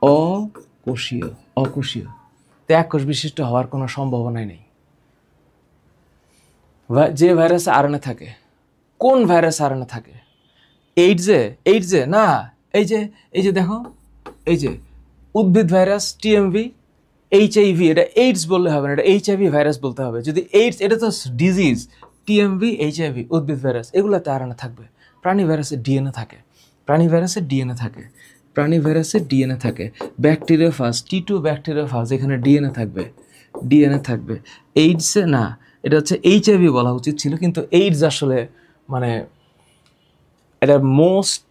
S1: অকোষীয়, অকোষীয়। তো এক কোষ বিশিষ্ট হওয়ার কোনো সম্ভাবনাই নেই। যে ভাইরাসে আরএনএ থাকে, কোন ভাইরাস আরএনএ থাকে? এইডসে না, এই যে দেখো, এই যে উদ্ভিদ ভাইরাস টিএমভি, এইচআইভি, এটা এইডস বললে হবে না, এটা এইচআইভি ভাইরাস বলতে হবে। যদি এইডস, এটা তো ডিজিজ, টিএমভি, এইচআইভি, উদ্ভিদ ভাইরাস, এগুলোতে আরএনএ থাকবে। প্রাণী ভাইরাসে ডিএনএ থাকে, প্রাণী ভাইরাসে ডিএনএ থাকে, প্রাণী ভাইরাসে ডিএনএ থাকে। ব্যাকটেরিওফাজ, T2 ব্যাকটেরিওফাজ, এখানে ডিএনএ থাকবে, ডিএনএ থাকবে। এইডসে না, এটা হচ্ছে এইচআইভি বলা উচিত ছিল, কিন্তু এইডস আসলে মানে এটা মোস্ট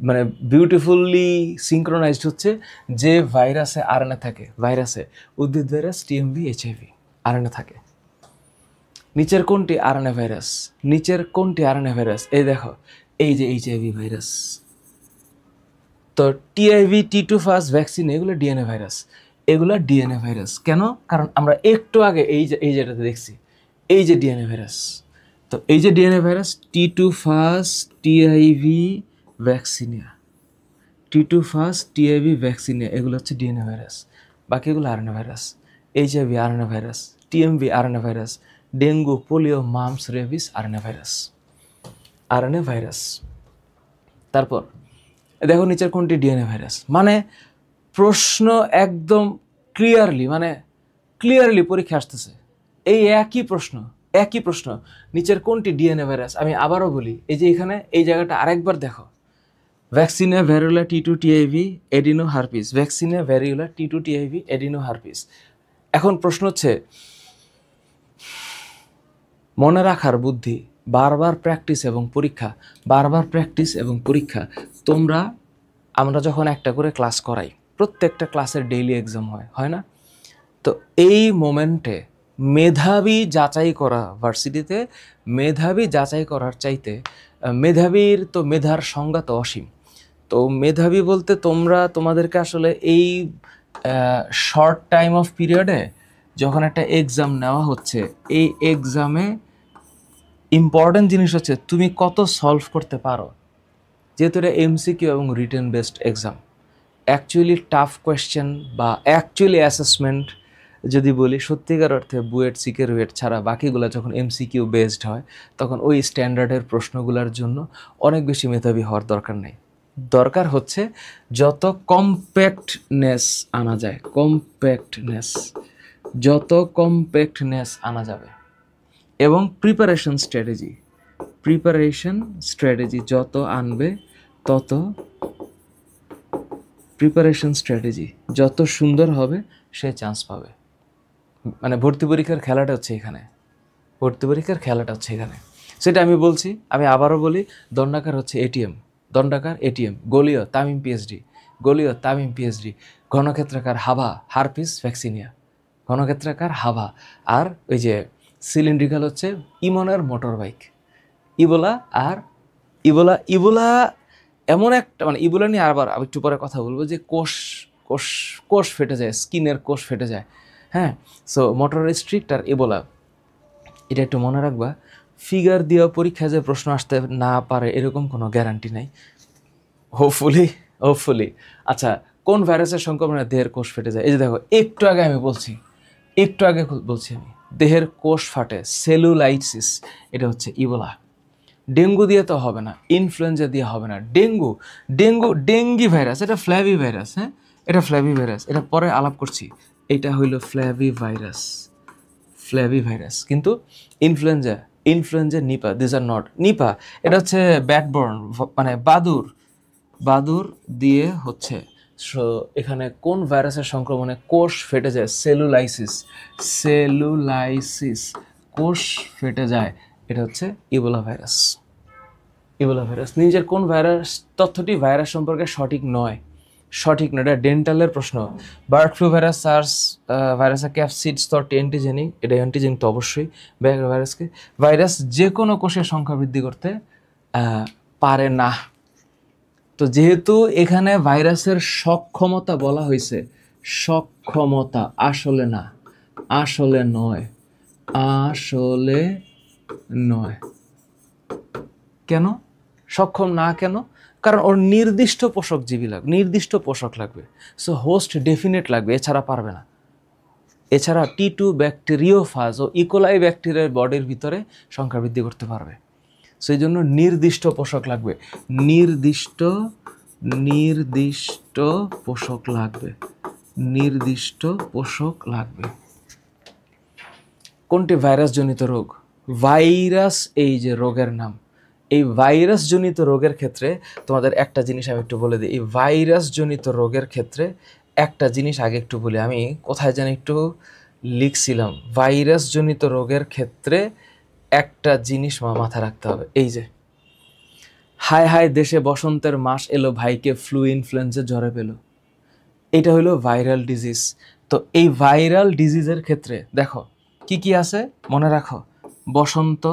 S1: মানে বিউটিফুলি সিঙ্ক্রোনাইজড হচ্ছে যে ভাইরাসে আরএনএ থাকে, ভাইরাসে উদ্ভিদ ভাইরাস, টিএমভি, এইচআইভি আরএনএ থাকে। নিচের কোনটি আরএনএ ভাইরাস? নিচের কোনটি আরএনএ ভাইরাস? এই দেখো, এই যে এইচআইভি ভাইরাস। তো টিআইভি, T2 ফার্স্ট ভ্যাকসিন, এগুলো ডিএনএ ভাইরাস, এগুলো ডিএনএ ভাইরাস। কেন? কারণ আমরা একটু আগে এই যেটাতে দেখছি, এই যে ডিএনএ ভাইরাস। তো এই যে DNA virus, T2 first TIV vaccinia, T2 first TIV vaccinia, এগুলো হচ্ছে ডিএনএ ভাইরাস। বাকি এগুলো RNA virus. HIV RNA virus, TMV RNA virus, dengue, polio, mumps, rabies RNA virus, RNA virus. তারপর দেখো নিচের কোনটি ডিএনএ ভাইরাস। মানে প্রশ্ন একদম ক্লিয়ারলি পরীক্ষা আসতেছে, এই একই প্রশ্ন, নিচের কোনটি ডিএনএ ভাইরাস। আমি আবারও বলি, এই যে এখানে এই জায়গাটা আরেকবার দেখো, vaccinia variola T2 TIV adeno herpes, vaccinia variola T2 TIV adeno herpes. এখন প্রশ্ন হচ্ছে মনে রাখার বুদ্ধি, বারবার প্র্যাকটিস এবং পরীক্ষা, বারবার প্র্যাকটিস এবং পরীক্ষা। আমরা যখন একটা করে ক্লাস করাই, প্রত্যেকটা ক্লাসের ডেইলি এক্সাম হয় না? তো এই মোমেন্টে মেধাবী যাচাই করা, ভার্সিটিতে মেধাবী যাচাই করার চাইতে মেধাবীর তো মেধার সংজ্ঞা তো অসীম। তো মেধাবী বলতে তোমাদেরকে আসলে এই শর্ট টাইম অফ পিরিয়ডে যখন একটা এক্সাম নেওয়া হচ্ছে, এই এক্সামে ইম্পর্টেন্ট জিনিস হচ্ছে তুমি কত সলভ করতে পারো। যেহেতু এটা এমসিকিউ এবং written based exam, actually tough question বা অ্যাকচুয়ালি অ্যাসেসমেন্ট যদি বলি, সত্যিকার অর্থে বুয়েট, সিকে, রুয়েট ছাড়া বাকিগুলো যখন এমসিকিউ বেসড হয়, তখন ওই স্ট্যান্ডার্ডের প্রশ্নগুলোর জন্য অনেক বেশি মেধাবী হওয়ার দরকার নেই। দরকার হচ্ছে যত কম্প্যাক্টনেস আনা যায়, যত কম্প্যাক্টনেস আনা যাবে, এবং প্রিপারেশন স্ট্র্যাটেজি যত আনবে, তত প্রিপারেশন স্ট্র্যাটেজি যত সুন্দর হবে, সে চান্স পাবে। মানে ভর্তি পরীক্ষার খেলাটা হচ্ছে এখানে, সেটা আমি বলছি, আমি আবারও বলি, দণ্ডাকার হচ্ছে এটিএম, গোলীয় তামিম পিএইচডি, ঘনক্ষেত্রাকার হারপিস ভ্যাকসিনিয়া, ঘনক্ষেত্রাকার হাভা। আর ওই যে সিলিন্ড্রিক্যাল হচ্ছে ইমনের মোটর বাইক, ইবোলা এমন একটা, মানে ইবোলা নিয়ে আবার একটু পরে কথা বলবো, যে কোষ ফেটে যায়, স্কিনের কোষ ফেটে যায়। হ্যাঁ, সো মোটর রিস্ট্রিক্ট আর ইবোলা, এটা একটু মনে রাখবা। ফিগার দিয়ে পরীক্ষায় যে প্রশ্ন আসতে না পারে এরকম কোনো গ্যারান্টি নাই, হোপফুলি। আচ্ছা, কোন ভাইরাসের সংক্রমণে দেহের কোষ ফেটে যায়? এই যে দেখো, একটু আগে বলছি আমি, দেহের কোষ ফাটে, সেলুলাইসিস, এটা হচ্ছে ইবোলা। ডেঙ্গু দিয়ে তো হবে না, ইনফ্লুয়েঞ্জা দিয়ে হবে না। ডেঙ্গি ভাইরাস, এটা ফ্ল্যাভি ভাইরাস। হ্যাঁ, এটা ফ্ল্যাভি ভাইরাস, এটা পরে আলাপ করছি। এটা হইল ফ্ল্যাভি ভাইরাস। কিন্তু influenza Nipah, this are not Nipah. এটা হচ্ছে ব্যাটবর্ন, মানে বাদুর দিয়ে হচ্ছে। সো এখানে কোন ভাইরাসের সংক্রমণে কোষ ফেটে যায়? সেলুলাইসিস, কোষ ফেটে যায়, এটা হচ্ছে ইবোলা ভাইরাস। নিজের কোন ভাইরাস তথ্যটি ভাইরাস সম্পর্কে সঠিক নয়, এটা ডেন্টালের প্রশ্ন। বার্ড ফ্লু ভাইরাস, সার্স ভাইরাসে ক্যাপসিড স্তরটি অ্যান্টিজেনিক, এটা অ্যান্টিজেনিক তো অবশ্যই। ভাইরাস যে কোনো কোষের সংখ্যা বৃদ্ধি করতে পারে না। তো যেহেতু এখানে ভাইরাসের সক্ষমতা বলা হয়েছে, সক্ষমতা আসলে নয়। কেন সক্ষম না? কেন? কারণ ওর নির্দিষ্ট পোষক লাগবে, সো হোস্ট ডেফিনেট লাগবে, এছাড়া পারবে না। এছাড়া T2 ব্যাকটেরিওফাজ ও ইকোলাই ব্যাকটেরিয়ার বডির ভিতরে সংখ্যা বৃদ্ধি করতে পারবে। সেই জন্য নির্দিষ্ট পোষক লাগবে, নির্দিষ্ট নির্দিষ্ট পোষক লাগবে, নির্দিষ্ট পোষক লাগবে। কোনটি ভাইরাসজনিত রোগ? ভাইরাস এই যে রোগের নাম, এই ভাইরাসজনিত রোগের ক্ষেত্রে তোমাদের একটা জিনিস আমি একটু বলে দিই। এই ভাইরাসজনিত রোগের ক্ষেত্রে একটা জিনিস আগে একটু বলি, আমি কোথায় জানি একটু লিখছিলাম। ভাইরাসজনিত রোগের ক্ষেত্রে একটা জিনিস মাথায় রাখতে হবে, এই যে হায় হায় দেশে বসন্তের মাস এলো, ভাইকে ফ্লু ইনফ্লুয়েঞ্জা জ্বরে পেল। এটা হলো ভাইরাল ডিজিজ। তো এই ভাইরাল ডিজিজের ক্ষেত্রে দেখো কি কি আছে মনে রাখো, বসন্ত,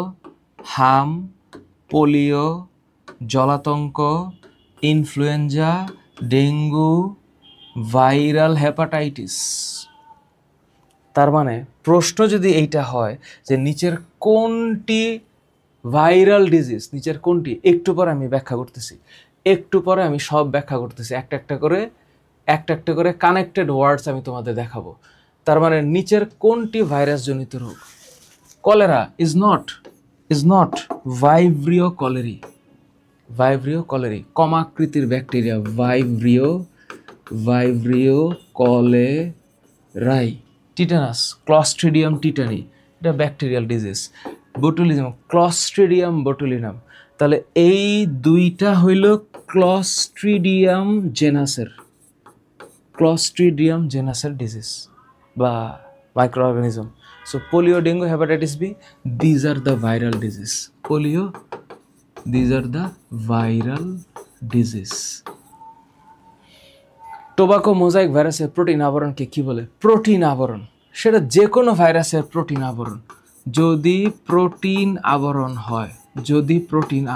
S1: হাম, পোলিও, জলাতঙ্ক, ইনফ্লুয়েঞ্জা, ডেঙ্গু, ভাইরাল হেপাটাইটিস। তার মানে প্রশ্ন যদি এইটা হয় যে নিচের কোনটি ভাইরাল ডিজিজ, নিচের কোনটি, একটু পরে আমি ব্যাখ্যা করতেছি, একটু পরে আমি সব ব্যাখ্যা করতেছি, একটা একটা করে কানেক্টেড ওয়ার্ডস আমি তোমাদের দেখাবো। তার মানে নিচের কোনটি ভাইরাসজনিত রোগ? Cholera is not vibrio cholerae, vibrio cholerae, কমাকৃতির bacteria, vibrio cholerae. Tetanus, clostridium tetani, এটা bacterial disease. Botulism, clostridium botulinum. তাহলে এই দুইটা হইল ক্লস্ট্রিডিয়াম জেনাসের ডিজিজ বা microorganism. So polio, dengue, hepatitis B, these are the viral disease. Polio, these are the viral disease. Tobacco mosaic ভাইরাসের protein আবরণকে কি বলে? প্রোটিন আবরণ। সেটা যে কোনো ভাইরাসের প্রোটিন আবরণ। যদি প্রোটিন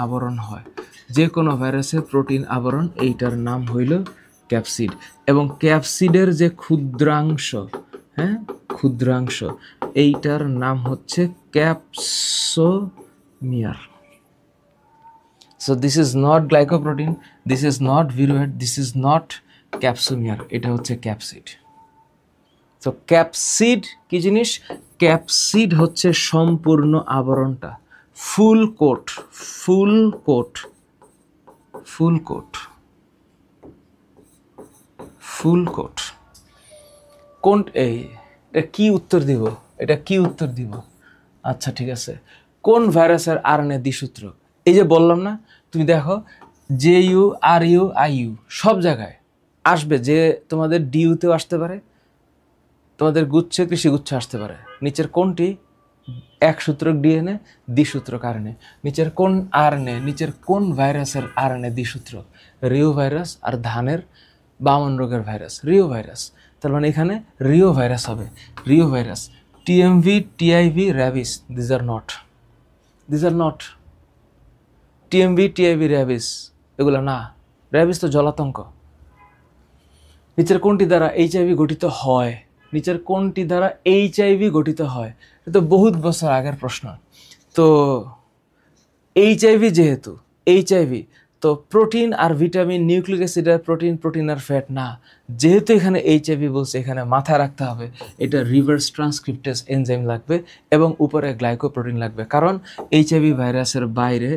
S1: আবরণ হয়, যে কোনো ভাইরাসের প্রোটিন আবরণ, এইটার নাম হইল ক্যাপসিড। এবং ক্যাপসিডের যে ক্ষুদ্রাংশ, এইটার নাম হচ্ছে ক্যাপসোমিয়ার। So this is not glycoprotein, this is not viroid, this is not ক্যাপসোমিয়ার, এটা হচ্ছে ক্যাপসিড। তো ক্যাপসিড কি জিনিস? ক্যাপসিড হচ্ছে সম্পূর্ণ আবরণটা, ফুল কোট। কোন এটা কি উত্তর দিব? আচ্ছা ঠিক আছে, কোন ভাইরাসের আরএনএ দ্বিসূত্র? এই যে বললাম না, তুমি দেখো JU RU IU সব জায়গায় আসবে, যে তোমাদের ডিউতেও আসতে পারে, তোমাদের গুচ্ছে কৃষিগুচ্ছ আসতে পারে। নিচের কোনটি এক সূত্রক ডিএনএ, দ্বিসূত্রক আরএনএ? নিচের কোন আরএনএ, নিচের কোন ভাইরাসের আরএনএ দ্বিসূত্রক? রিও ভাইরাস আর ধানের বামন রোগের ভাইরাস, রিও ভাইরাস। তার মানে এখানে রিও ভাইরাস হবে, Rio virus. TMV, TIV, rabies, these are not. TMV, TIV, rabies এগুলো না, র্যাবিস তো জলাতঙ্ক। নিচের কোনটি দ্বারা এইচআইভি গঠিত হয়? এটা তো বহুত বছর আগের প্রশ্ন। তো এইচআইভি, যেহেতু এইচআইভি, তো প্রোটিন আর ভিটামিন, নিউক্লিক অ্যাসিড আর প্রোটিন আর ফ্যাট না। যেহেতু এখানে এইচআইভি বলছে, এখানে মাথায় রাখতে হবে এটা রিভার্স ট্রান্সক্রিপ্টেজ এনজাইম লাগবে এবং উপরে গ্লাইকোপ্রোটিন লাগবে। কারণ এইচআইভি ভাইরাসের বাইরে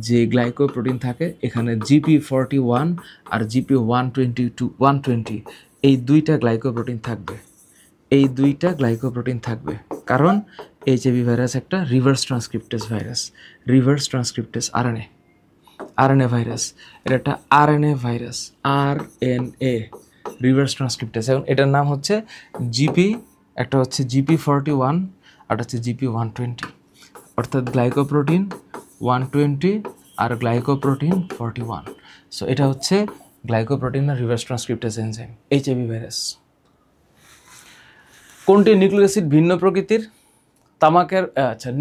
S1: যে গ্লাইকোপ্রোটিন থাকে, এখানে GP41 আর GP120, এই দুইটা গ্লাইকোপ্রোটিন থাকবে। কারণ এইচআইভি ভাইরাস একটা reverse transcriptase virus, RNA virus. এটা একটা RNA virus, RNA reverse transcriptase. এবং এটার নাম হচ্ছে একটা হচ্ছে GP41 আর হচ্ছে GP120, অর্থাৎ গ্লাইকোপ্রোটিন 120 আর গ্লাইকোপ্রোটিন 41। সো এটা হচ্ছে গ্লাইকোপ্রোটিন আর reverse transcriptase enzyme, HIV virus. কোনটি নিউক্লিক অ্যাসিড ভিন্ন প্রকৃতির? তামাকের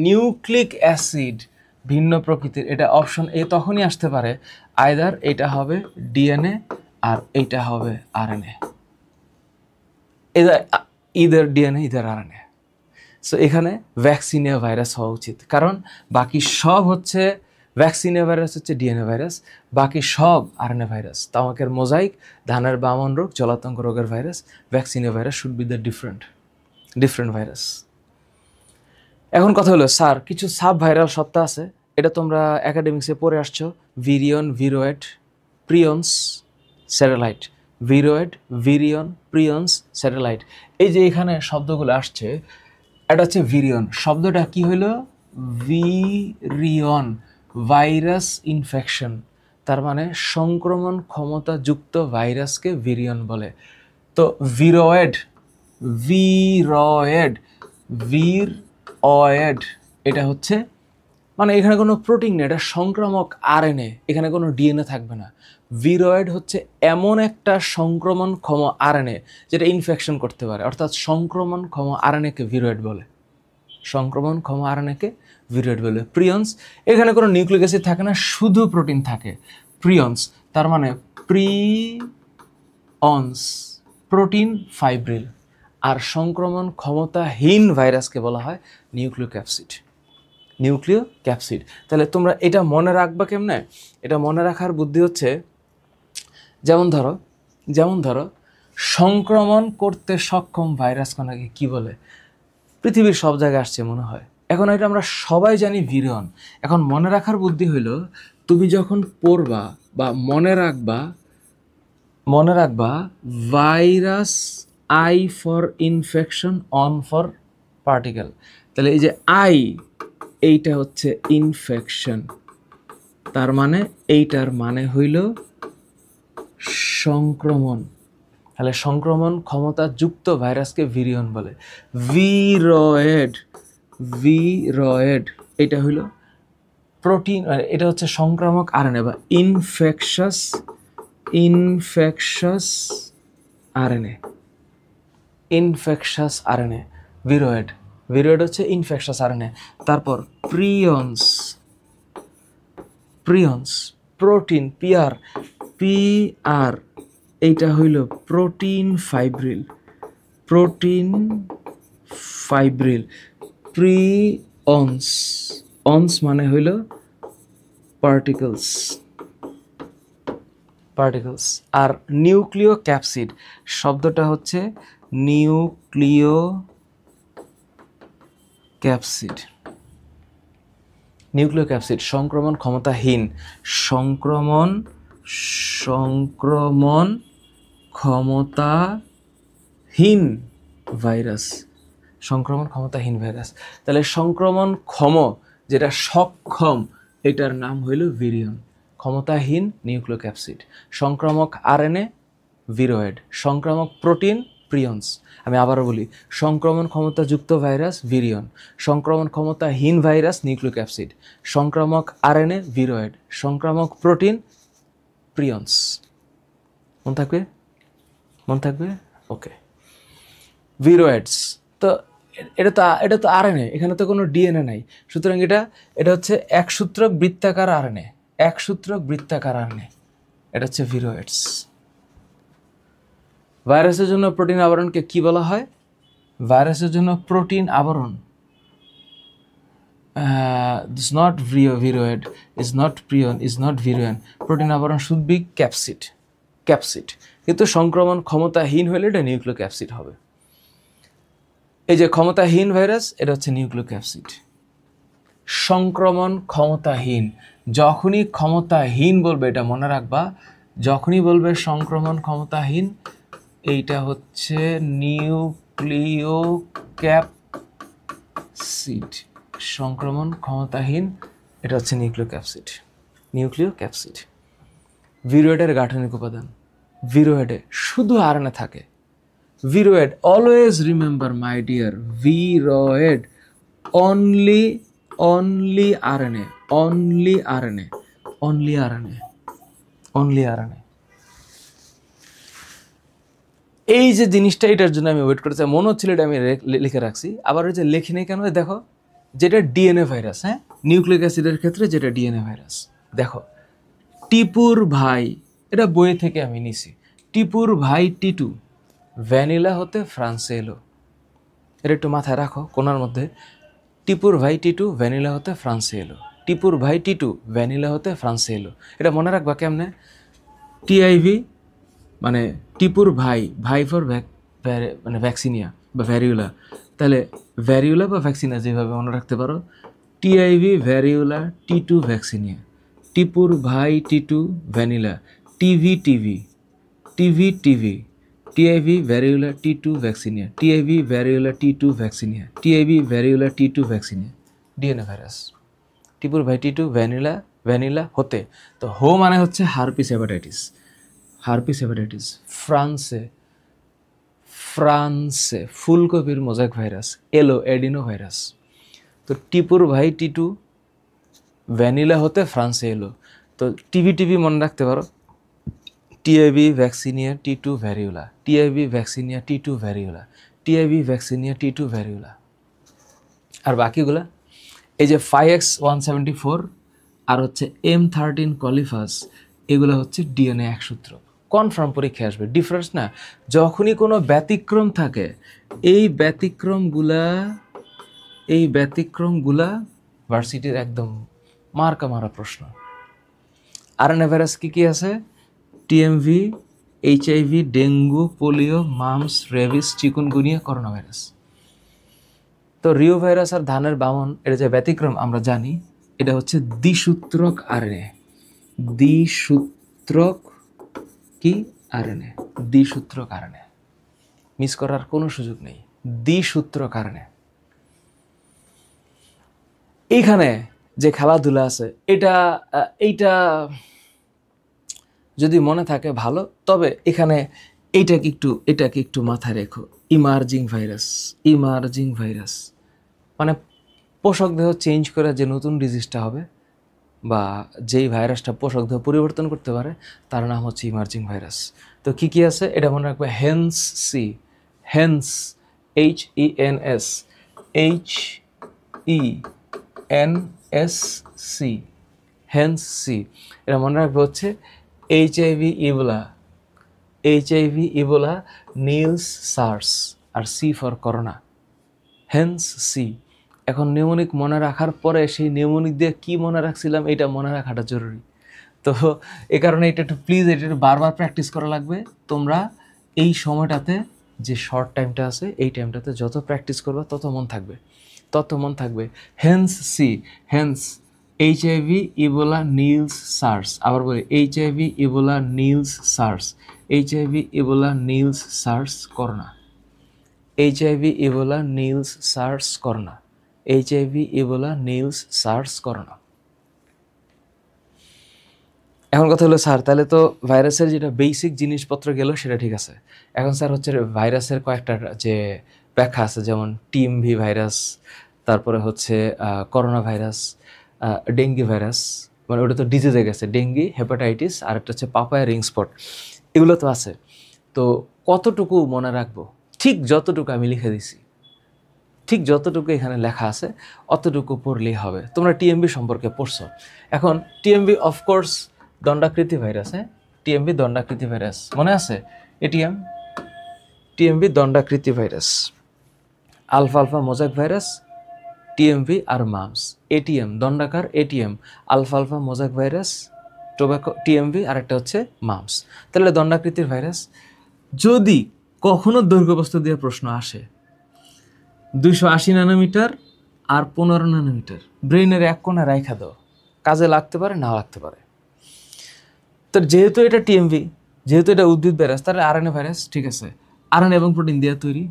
S1: নিউক্লিক অ্যাসিড ভিন্ন প্রকৃতির, এটা অপশন এ তখনই আসতে পারে, আইদার এটা হবে ডিএনএ আর এইটা হবে RNA, either DNA either RNA. So এখানে ভ্যাকসিনিয়া ভাইরাস হওয়া উচিত, কারণ বাকি সব হচ্ছে ভ্যাকসিনিয়া ভাইরাস হচ্ছে ডিএনএ ভাইরাস, বাকি সব আরএনএ ভাইরাস। তামাকের মোজাইক, ধানের বামন রোগ, জলাতঙ্ক রোগের virus, vaccinia virus should be the different virus. এখন কথা হলো, স্যার কিছু সাব ভাইরাল সত্তা আছে, এটা তোমরা একাডেমিক্সে পড়ে আসছো, virion, ভিরোয়েড, prions, satellite, ভিরয়েড, virion, prions, satellite. এই যে এখানে শব্দগুলো আসছে, এটা হচ্ছে ভিরিয়ন। শব্দটা কি হলো? Virion, virus infection. তার মানে সংক্রমণ ক্ষমতাযুক্ত ভাইরাসকে ভিরিয়ন বলে। তো ভিরয়েড, ভিরয়েড, ভিরয়েড, এটা হচ্ছে মানে এখানে কোনো প্রোটিন নেই, এটা সংক্রামক আরএনএ, এখানে কোনো ডিএনএ থাকবে না। ভিরয়েড হচ্ছে এমন একটা সংক্রমণক্ষম আরএনএ যেটা ইনফেকশন করতে পারে, অর্থাৎ সংক্রমণক্ষম আরএনএকে ভিরয়েড বলে। সংক্রমণক্ষম আরএনএকে ভিরয়েড বলে। প্রিয়ন্স, এখানে কোনো নিউক্লিক অ্যাসিড থাকে না, শুধু প্রোটিন থাকে। প্রিয়ন্স, তার মানে প্রিয়ন্স, প্রোটিন ফাইব্রিল। আর সংক্রমণ ক্ষমতাহীন ভাইরাসকে বলা হয় নিউক্লিও ক্যাপসিড। নিউক্লিও ক্যাপসিড। তাহলে তোমরা এটা মনে রাখবা কেমনে? এটা মনে রাখার বুদ্ধি হচ্ছে, যেমন ধরো সংক্রমণ করতে সক্ষম ভাইরাস কণাকে কি বলে? পৃথিবীর সব জায়গায় আসছে মনে হয়। এখন এটা আমরা সবাই জানি ভিরিয়ন। এখন মনে রাখার বুদ্ধি হইল, তুমি যখন পড়বা বা মনে রাখবা virus, I for infection, on for particle. তাহলে এই যে আই, এইটা হচ্ছে ইনফেকশন, তার মানে এইটার মানে হইল সংক্রমণ। তাহলে সংক্রমণ ক্ষমতাযুক্ত ভাইরাসকে ভিরিয়ন বলে। ভিরয়েড, ভিরয়েড, এটা হইল প্রোটিন, এটা হচ্ছে সংক্রামক আরএনএ বা infectious RNA, infectious RNA. Viroid, viroid হচ্ছে ইনফেকশাস আরএনএ। তারপর prions, prions, protein, PR, PR, এইটা হইল protein fibril, protein fibril. Prions, অন্স মানে হইল পার্টিকলস, পার্টিকলস। আর নিউক্লিও ক্যাপসিড শব্দটা হচ্ছে নিউক্লিও ক্যাপসিড। নিউক্লিও ক্যাপসিড সংক্রমণ ক্ষমতাহীন, সংক্রমণ ক্ষমতাহীন ভাইরাস, সংক্রমণ ক্ষমতাহীন ভাইরাস। তাহলে সংক্রমণ ক্ষম, যেটা সক্ষম, এটার নাম হইল ভিরিয়ন। ক্ষমতাহীন নিউক্লিও ক্যাপসিড, সংক্রামক আরএনএ ভিরয়েড, সংক্রামক প্রোটিন প্রিয়ন্স। আমি আবারও বলি, সংক্রমণ ক্ষমতাযুক্ত ভাইরাস ভিরিয়ন, সংক্রমণ ক্ষমতাহীন ভাইরাস নিউক্লিও ক্যাপসিড, সংক্রামক আরএনএ ভিরয়েড, সংক্রামক প্রোটিন প্রিয়ন্স। মন থাকবে? মন থাকবে? ওকে। ভিরয়েডস, তো এটা তো আরএনএ, এখানে তো কোনো ডিএনএ নাই, সুতরাং এটা হচ্ছে একসূত্রক বৃত্তাকার আরএনএ, একসূত্রক বৃত্তাকার আরএনএ, এটা হচ্ছে ভিরয়েডস। ভাইরাসের জন্য প্রোটিন আবরণকে কি বলা হয়? ভাইরাসের জন্য প্রোটিন আবরণ is not viroid, is not prion, is not virion. Protein আবরণ should be capsid, ক্যাপসিড। কিন্তু সংক্রমণ ক্ষমতাহীন হলে এটা নিউক্লিও ক্যাপসিড হবে। এই যে ক্ষমতাহীন ভাইরাস, এটা হচ্ছে নিউক্লিও ক্যাপসিড। সংক্রমণ ক্ষমতাহীন, যখনই ক্ষমতাহীন বলবে, এটা মনে রাখবা, যখনই বলবে সংক্রমণ ক্ষমতাহীন, এইটা হচ্ছে নিউক্লিও ক্যাপসিড। সংক্রমণ ক্ষমতাহীন, এটা হচ্ছে নিউক্লিও ক্যাপসিড, নিউক্লিও ক্যাপসিড। ভিরয়েডের গাঠনিক উপাদান, ভিরয়েডে শুধু আরএনএ থাকে। Viroid, always remember my dear, viroid only RNA, only RNA, only RNA, only RNA. এই যে জিনিসটা, এটার জন্য আমি ওয়েট করেছি, মনে হচ্ছিল এটা আমি লিখে রাখছি, আবার ওই যে লেখি নেই কেন, দেখো যেটা ডিএনএ ভাইরাস, হ্যাঁ, নিউক্লিক অ্যাসিডের ক্ষেত্রে যেটা ডিএনএ ভাইরাস। দেখো টিপুর ভাই, এটা বই থেকে আমি নিছি, টিপুর ভাই টিটু ভ্যানিলা হতে ফ্রান্সে এলো। এটা একটু মাথায় রাখো কোনার মধ্যে, টিপুর ভাই টিটু ভ্যানিলা হতে ফ্রান্সে এলো, টিপুর ভাই টিটু ভ্যানিলা হতে ফ্রান্সে এলো। এটা মনে রাখবা কেমনে? টিআইভি মানে টিপুর ভাই, ভাই ফর মানে ভ্যাকসিনিয়া বা ভ্যারিউলা, তাহলে ভ্যারিউলা বা ভ্যাকসিনিয়া যেভাবে মনে রাখতে পারো, টিআইভি ভ্যারিউলা, টি2 ভ্যাকসিনিয়া, টিপুর ভাই Titu vanilla, TV TV TV, TIV variola T2 vaccinia, TIV variola T2 vaccinia, TIV variola T2 vaccinia, DNA virus. টিপুর ভাই T2 ভ্যানিলা, ভ্যানিলা হতে, তো হো মানে হচ্ছে হারপিস হেপাটাইটিস, হারপিস হেপাটাইটিস। ফ্রান্সে, ফ্রান্সে ফুলকপির মোজাইক ভাইরাস, এলো এডিনো ভাইরাস। তো টিপুর ভাই T2 ভ্যানিলা হতে ফ্রান্সে এলো। তো টিভি টিভি মনে রাখতে পারো, TIV vaccinia T2 variola, TIV vaccinia T2 variola, TIV vaccinia T2 variola. আর বাকিগুলা এই যে 5X174 আর হচ্ছে M13 কলিফাস, এগুলো হচ্ছে ডিএনএ একসূত্র। কনফার্ম পরীক্ষায় আসবে, ডিফারেন্স না। যখনই কোনো ব্যতিক্রম থাকে, এই ব্যতিক্রমগুলা ভার্সিটির একদম মার্কা মারা প্রশ্ন। আরএনএ ভাইরাস কী আছে? TMV, HIV, dengue, polio, mumps, rabies, chikungunya, corona virus. তো রিও ভাইরাস আর ধানের বামন, এটা যে ব্যতিক্রম আমরা জানি, এটা হচ্ছে দ্বিসূত্রক আরএনএ। দ্বিসূত্রক কি আরএনএ? দ্বিসূত্রক আরএনএ, মিস করার কোনো সুযোগ নেই। দ্বিসূত্রক আরএনএ। এইখানে যে খেলাধুলা আছে, এইটা যদি মনে থাকে ভালো, তবে এখানে এটাকে একটু মাথায় রেখো। ইমার্জিং ভাইরাস মানে পোষক দেহ চেঞ্জ করে যে নতুন ডিজিজটা হবে, বা যেই ভাইরাসটা পোষক দেহ পরিবর্তন করতে পারে, তার নাম হচ্ছে ইমার্জিং ভাইরাস। তো কি আছে এটা মনে রাখবে। হেন্স, HENS, হেন্স সি, এটা মনে রাখবে হচ্ছে এইচআইভি ইবোলা, নিলস সার্স, আর C for corona, Haynes C. এখন নিউমোনিক মনে রাখার পরে সেই নিউমোনিক দিয়ে কি মনে রাখছিলাম, এটা মনে রাখাটা জরুরি। তো এই কারণে এটা একটু প্লিজ এটা বারবার প্র্যাকটিস করা লাগবে। তোমরা এই সময়টাতে যে শর্ট টাইমটা আছে, এই টাইমটাতে যত প্র্যাকটিস করবে তত মন থাকবে। Hence C, hence HIV Ebola nils SARS. আবার বলি HIV Ebola nils SARS, HIV Ebola nils SARS corona, HIV Ebola nils SARS corona, HIV Ebola nils SARS corona. এখন কথা হলো স্যার, তাহলে তো ভাইরাসের যেটা বেসিক জিনিসপত্র গেল সেটা ঠিক আছে। এখন স্যার হচ্ছে ভাইরাসের কয়েকটা যে ব্যাখ্যা আছে, যেমন টিএমভি ভাইরাস, তারপরে হচ্ছে করোনা ভাইরাস, ডেঙ্গি ভাইরাস, মানে ওটা তো ডিজিজে গেছে, ডেঙ্গি, হেপাটাইটিস, আর একটা হচ্ছে পাপায়া রিং স্পট, এগুলো তো আছে। তো কতটুকু মনে রাখবো? ঠিক যতটুকু আমি লিখে দিছি, ঠিক যতটুকু এখানে লেখা আছে অতটুকু পড়লেই হবে। তোমরা টিএমবি সম্পর্কে পড়ছো। এখন টিএমবি অফকোর্স দণ্ডাকৃতি ভাইরাস, টিএমবি দণ্ডাকৃতি ভাইরাস মনে আছে? টিএমবি দণ্ডাকৃতি virus, alpha mosaic virus, TMV আর মামস, এটিএম দণ্ডাকার, ATM alpha mosaic virus, tobacco, TMV, আর একটা হচ্ছে মামস। তাহলে দণ্ডাকৃতির ভাইরাস। যদি কখনো দৈর্ঘ্যবস্তু দিয়ে প্রশ্ন আসে, 280 ন্যানোমিটার আর 15 ন্যানোমিটার, ব্রেইনের এক কোণে রাইখা দাও, কাজে লাগতে পারে না লাগতে পারে। তো যেহেতু এটা টিএমভি, যেহেতু এটা উদ্ভিদ ভাইরাস, তাহলে আরএনএ ভাইরাস, ঠিক আছে। আরএনএ এবং প্রোটিন দিয়ে তৈরি,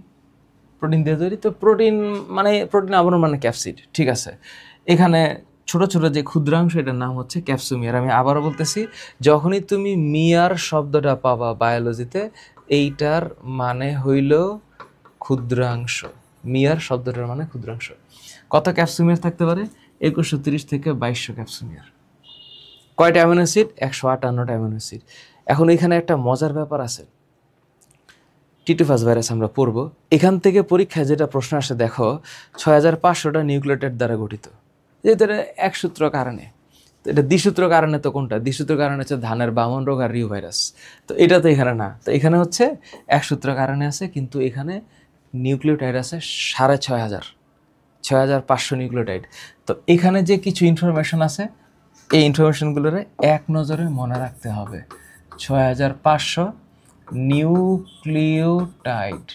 S1: তো প্রোটিন আবরণ মানে ক্যাপসিড, ঠিক আছে। এখানে ছোট ছোট যে ক্ষুদ্রাংশ, এটার নাম হচ্ছে ক্যাপসুমিয়ার। আমি আবারও বলতেছি, যখনই তুমি মিয়ার শব্দটা পাবা বায়োলজিতে, এইটার মানে হইল ক্ষুদ্রাংশ। মিয়ার শব্দটার মানে ক্ষুদ্রাংশ। কত ক্যাপসুমিয়ার থাকতে পারে? 2130 থেকে 2200 ক্যাপসুমিয়ার। কয়টা অ্যামিনো অ্যাসিড? 158টা অ্যামিনো অ্যাসিড। এখন এখানে একটা মজার ব্যাপার আছে, টিটোফাস ভাইরাস আমরা পড়ব। এখান থেকে পরীক্ষায় যেটা প্রশ্ন আসে দেখো, 6500টা নিউক্লিওটাইড দ্বারা গঠিত। যেহেতু এটা একসূত্র কারণে, তো এটা দ্বিসূত্র কারণে, তো কোনটা দ্বিসূত্র কারণে? হচ্ছে ধানের বামন রোগ আর রিও ভাইরাস। তো এটা তো এখানে না, তো এখানে হচ্ছে একসূত্র কারণে আছে, কিন্তু এখানে নিউক্লিওটাইড আছে 6500 নিউক্লিওটাইড। তো এখানে যে কিছু ইনফরমেশন আছে, এই ইনফরমেশনগুলোরে এক নজরে মনে রাখতে হবে। 6500 নিউক্লিওটাইড,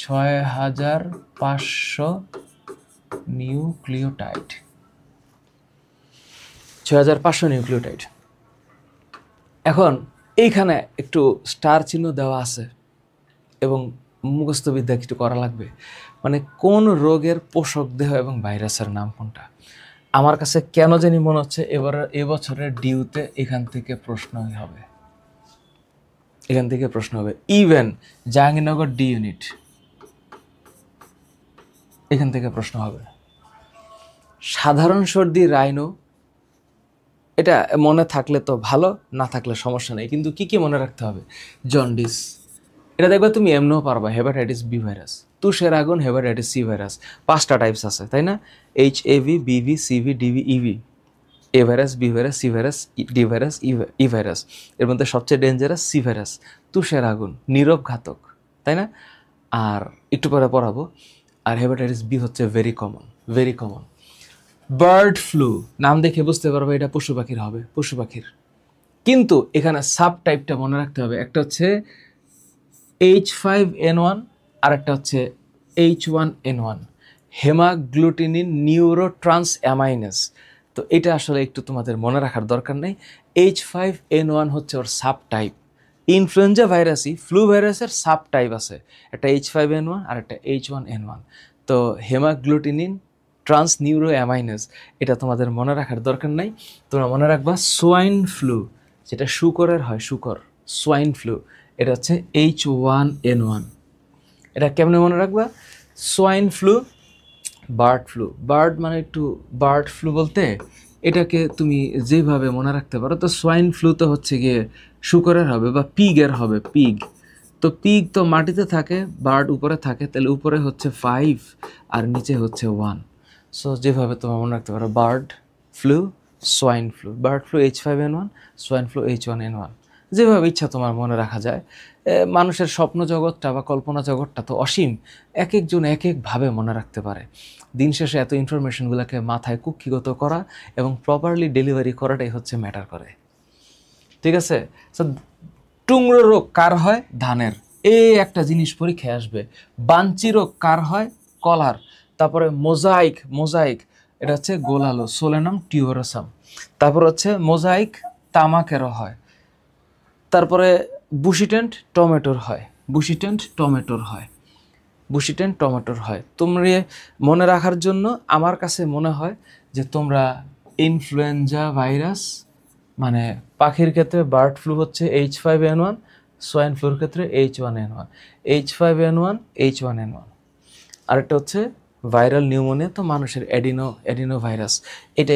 S1: 6500 নিউক্লিওটাইড, 6500 নিউক্লিওটাইড। এখন এইখানে একটু স্টার চিহ্ন দেওয়া আছে এবং মুখস্থবিদ্যা একটু করা লাগবে, মানে কোন রোগের পোষক দেহ এবং ভাইরাসের নাম কোনটা। আমার কাছে কেন জানি মনে হচ্ছে এবছরের ডিউতে এখান থেকে প্রশ্ন হবে, এখান থেকে প্রশ্ন হবে। ইভেন জাহাঙ্গীরনগর ডি ইউনিট, এখান থেকে প্রশ্ন হবে। সাধারণ সর্দি রাইনো, এটা মনে থাকলে তো ভালো, না থাকলে সমস্যা নেই, কিন্তু কি কি মনে রাখতে হবে? জন্ডিস, এটা দেখবে তুমি এমনও পারবা। হেপাটাইটিস বি ভাইরাস, তুষের আগুন, হেপাটাইটিস সি ভাইরাস, 5টা টাইপস আছে তাই না? HAV, BV, CV, DV, EV, A virus, B virus, C virus, D virus, E virus. এর মধ্যে সবচেয়ে ডেঞ্জারাস সি ভাইরাস, তুষের আগুন, নীরব ঘাতক তাই না? আর একটু পরে পড়াবো। আর হেপাটাইটিস বি হচ্ছে very common, very common. Bird flu, নাম দেখে বুঝতে পারবো এটা পশু পাখির হবে, পশু পাখির। কিন্তু এখানে সাব টাইপটা মনে রাখতে হবে, একটা হচ্ছে H5N1 আর একটা হচ্ছে H1N1, হেমাগ্লুটিনিন নিউরোট্রান্স অ্যামাইনেস। তো এটা আসলে একটু তোমাদের মনে রাখার দরকার নেই। H5N1 হচ্ছে ওর সাব টাইপ। ইনফ্লুয়েঞ্জা ভাইরাসই ফ্লু ভাইরাসের সাব টাইপ আছে, একটা H5N1 আর একটা H1N1। তো হেমাগ্লুটিনিন ট্রান্স নিউরো অ্যামাইনেস, এটা তোমাদের মনে রাখার দরকার নাই। তোমরা মনে রাখবা সোয়াইন ফ্লু, যেটা শুকরের হয়, শুকর, সোয়াইন ফ্লু, এটা হচ্ছে H1N1। এটা কেমনে মনে রাখবা? Swine flu, bird flu, bird মানে একটু, বার্ড ফ্লু বলতে এটাকে তুমি যেভাবে মনে রাখতে পারো। তো সোয়াইন ফ্লু তো হচ্ছে গিয়ে শুকরের হবে বা পিগের হবে, পিগ। তো পিগ তো মাটিতে থাকে, বার্ড উপরে থাকে, তাহলে উপরে হচ্ছে 5 আর নিচে হচ্ছে 1। সো যেভাবে তোমার মনে রাখতে পারো, bird flu, swine flu, bird flu H5N1, swine flu H1N1, যেভাবে ইচ্ছা তোমার মনে রাখা যায়। মানুষের স্বপ্ন জগৎটা বা কল্পনা জগৎটা তো অসীম, এক একজন এক একভাবে মনে রাখতে পারে। দিন শেষে এত ইনফরমেশনগুলোকে মাথায় কুক্ষিগত করা এবং প্রপারলি ডেলিভারি করাটাই হচ্ছে ম্যাটার করে, ঠিক আছে? সো টুংরো রোগ কার হয়? ধানের। এই একটা জিনিস পরীক্ষায় আসবে। বাঞ্চি রোগ কার হয়? কলার। তারপরে মোজাইক, মোজাইক এটা হচ্ছে গোলালো, সোলেনাম টিউবেরোসাম। তারপর হচ্ছে মোজাইক তামাকেরও হয়। তারপরে বুশিটেন্ট টমেটোর হয়, বুশিটেন্ট টমেটোর হয়, বুশিটেন্ট টমেটোর হয়। তোমরা মনে রাখার জন্য আমার কাছে মনে হয় যে তোমরা ইনফ্লুয়েঞ্জা ভাইরাস, মানে পাখির ক্ষেত্রে বার্ড ফ্লু হচ্ছে H5N1, সোয়াইন ফ্লুর ক্ষেত্রে H1N1, H5N1, H1N1। আরেকটা হচ্ছে ভাইরাল নিউমোনিয়া, তো মানুষের অ্যাডিনো ভাইরাস। এটা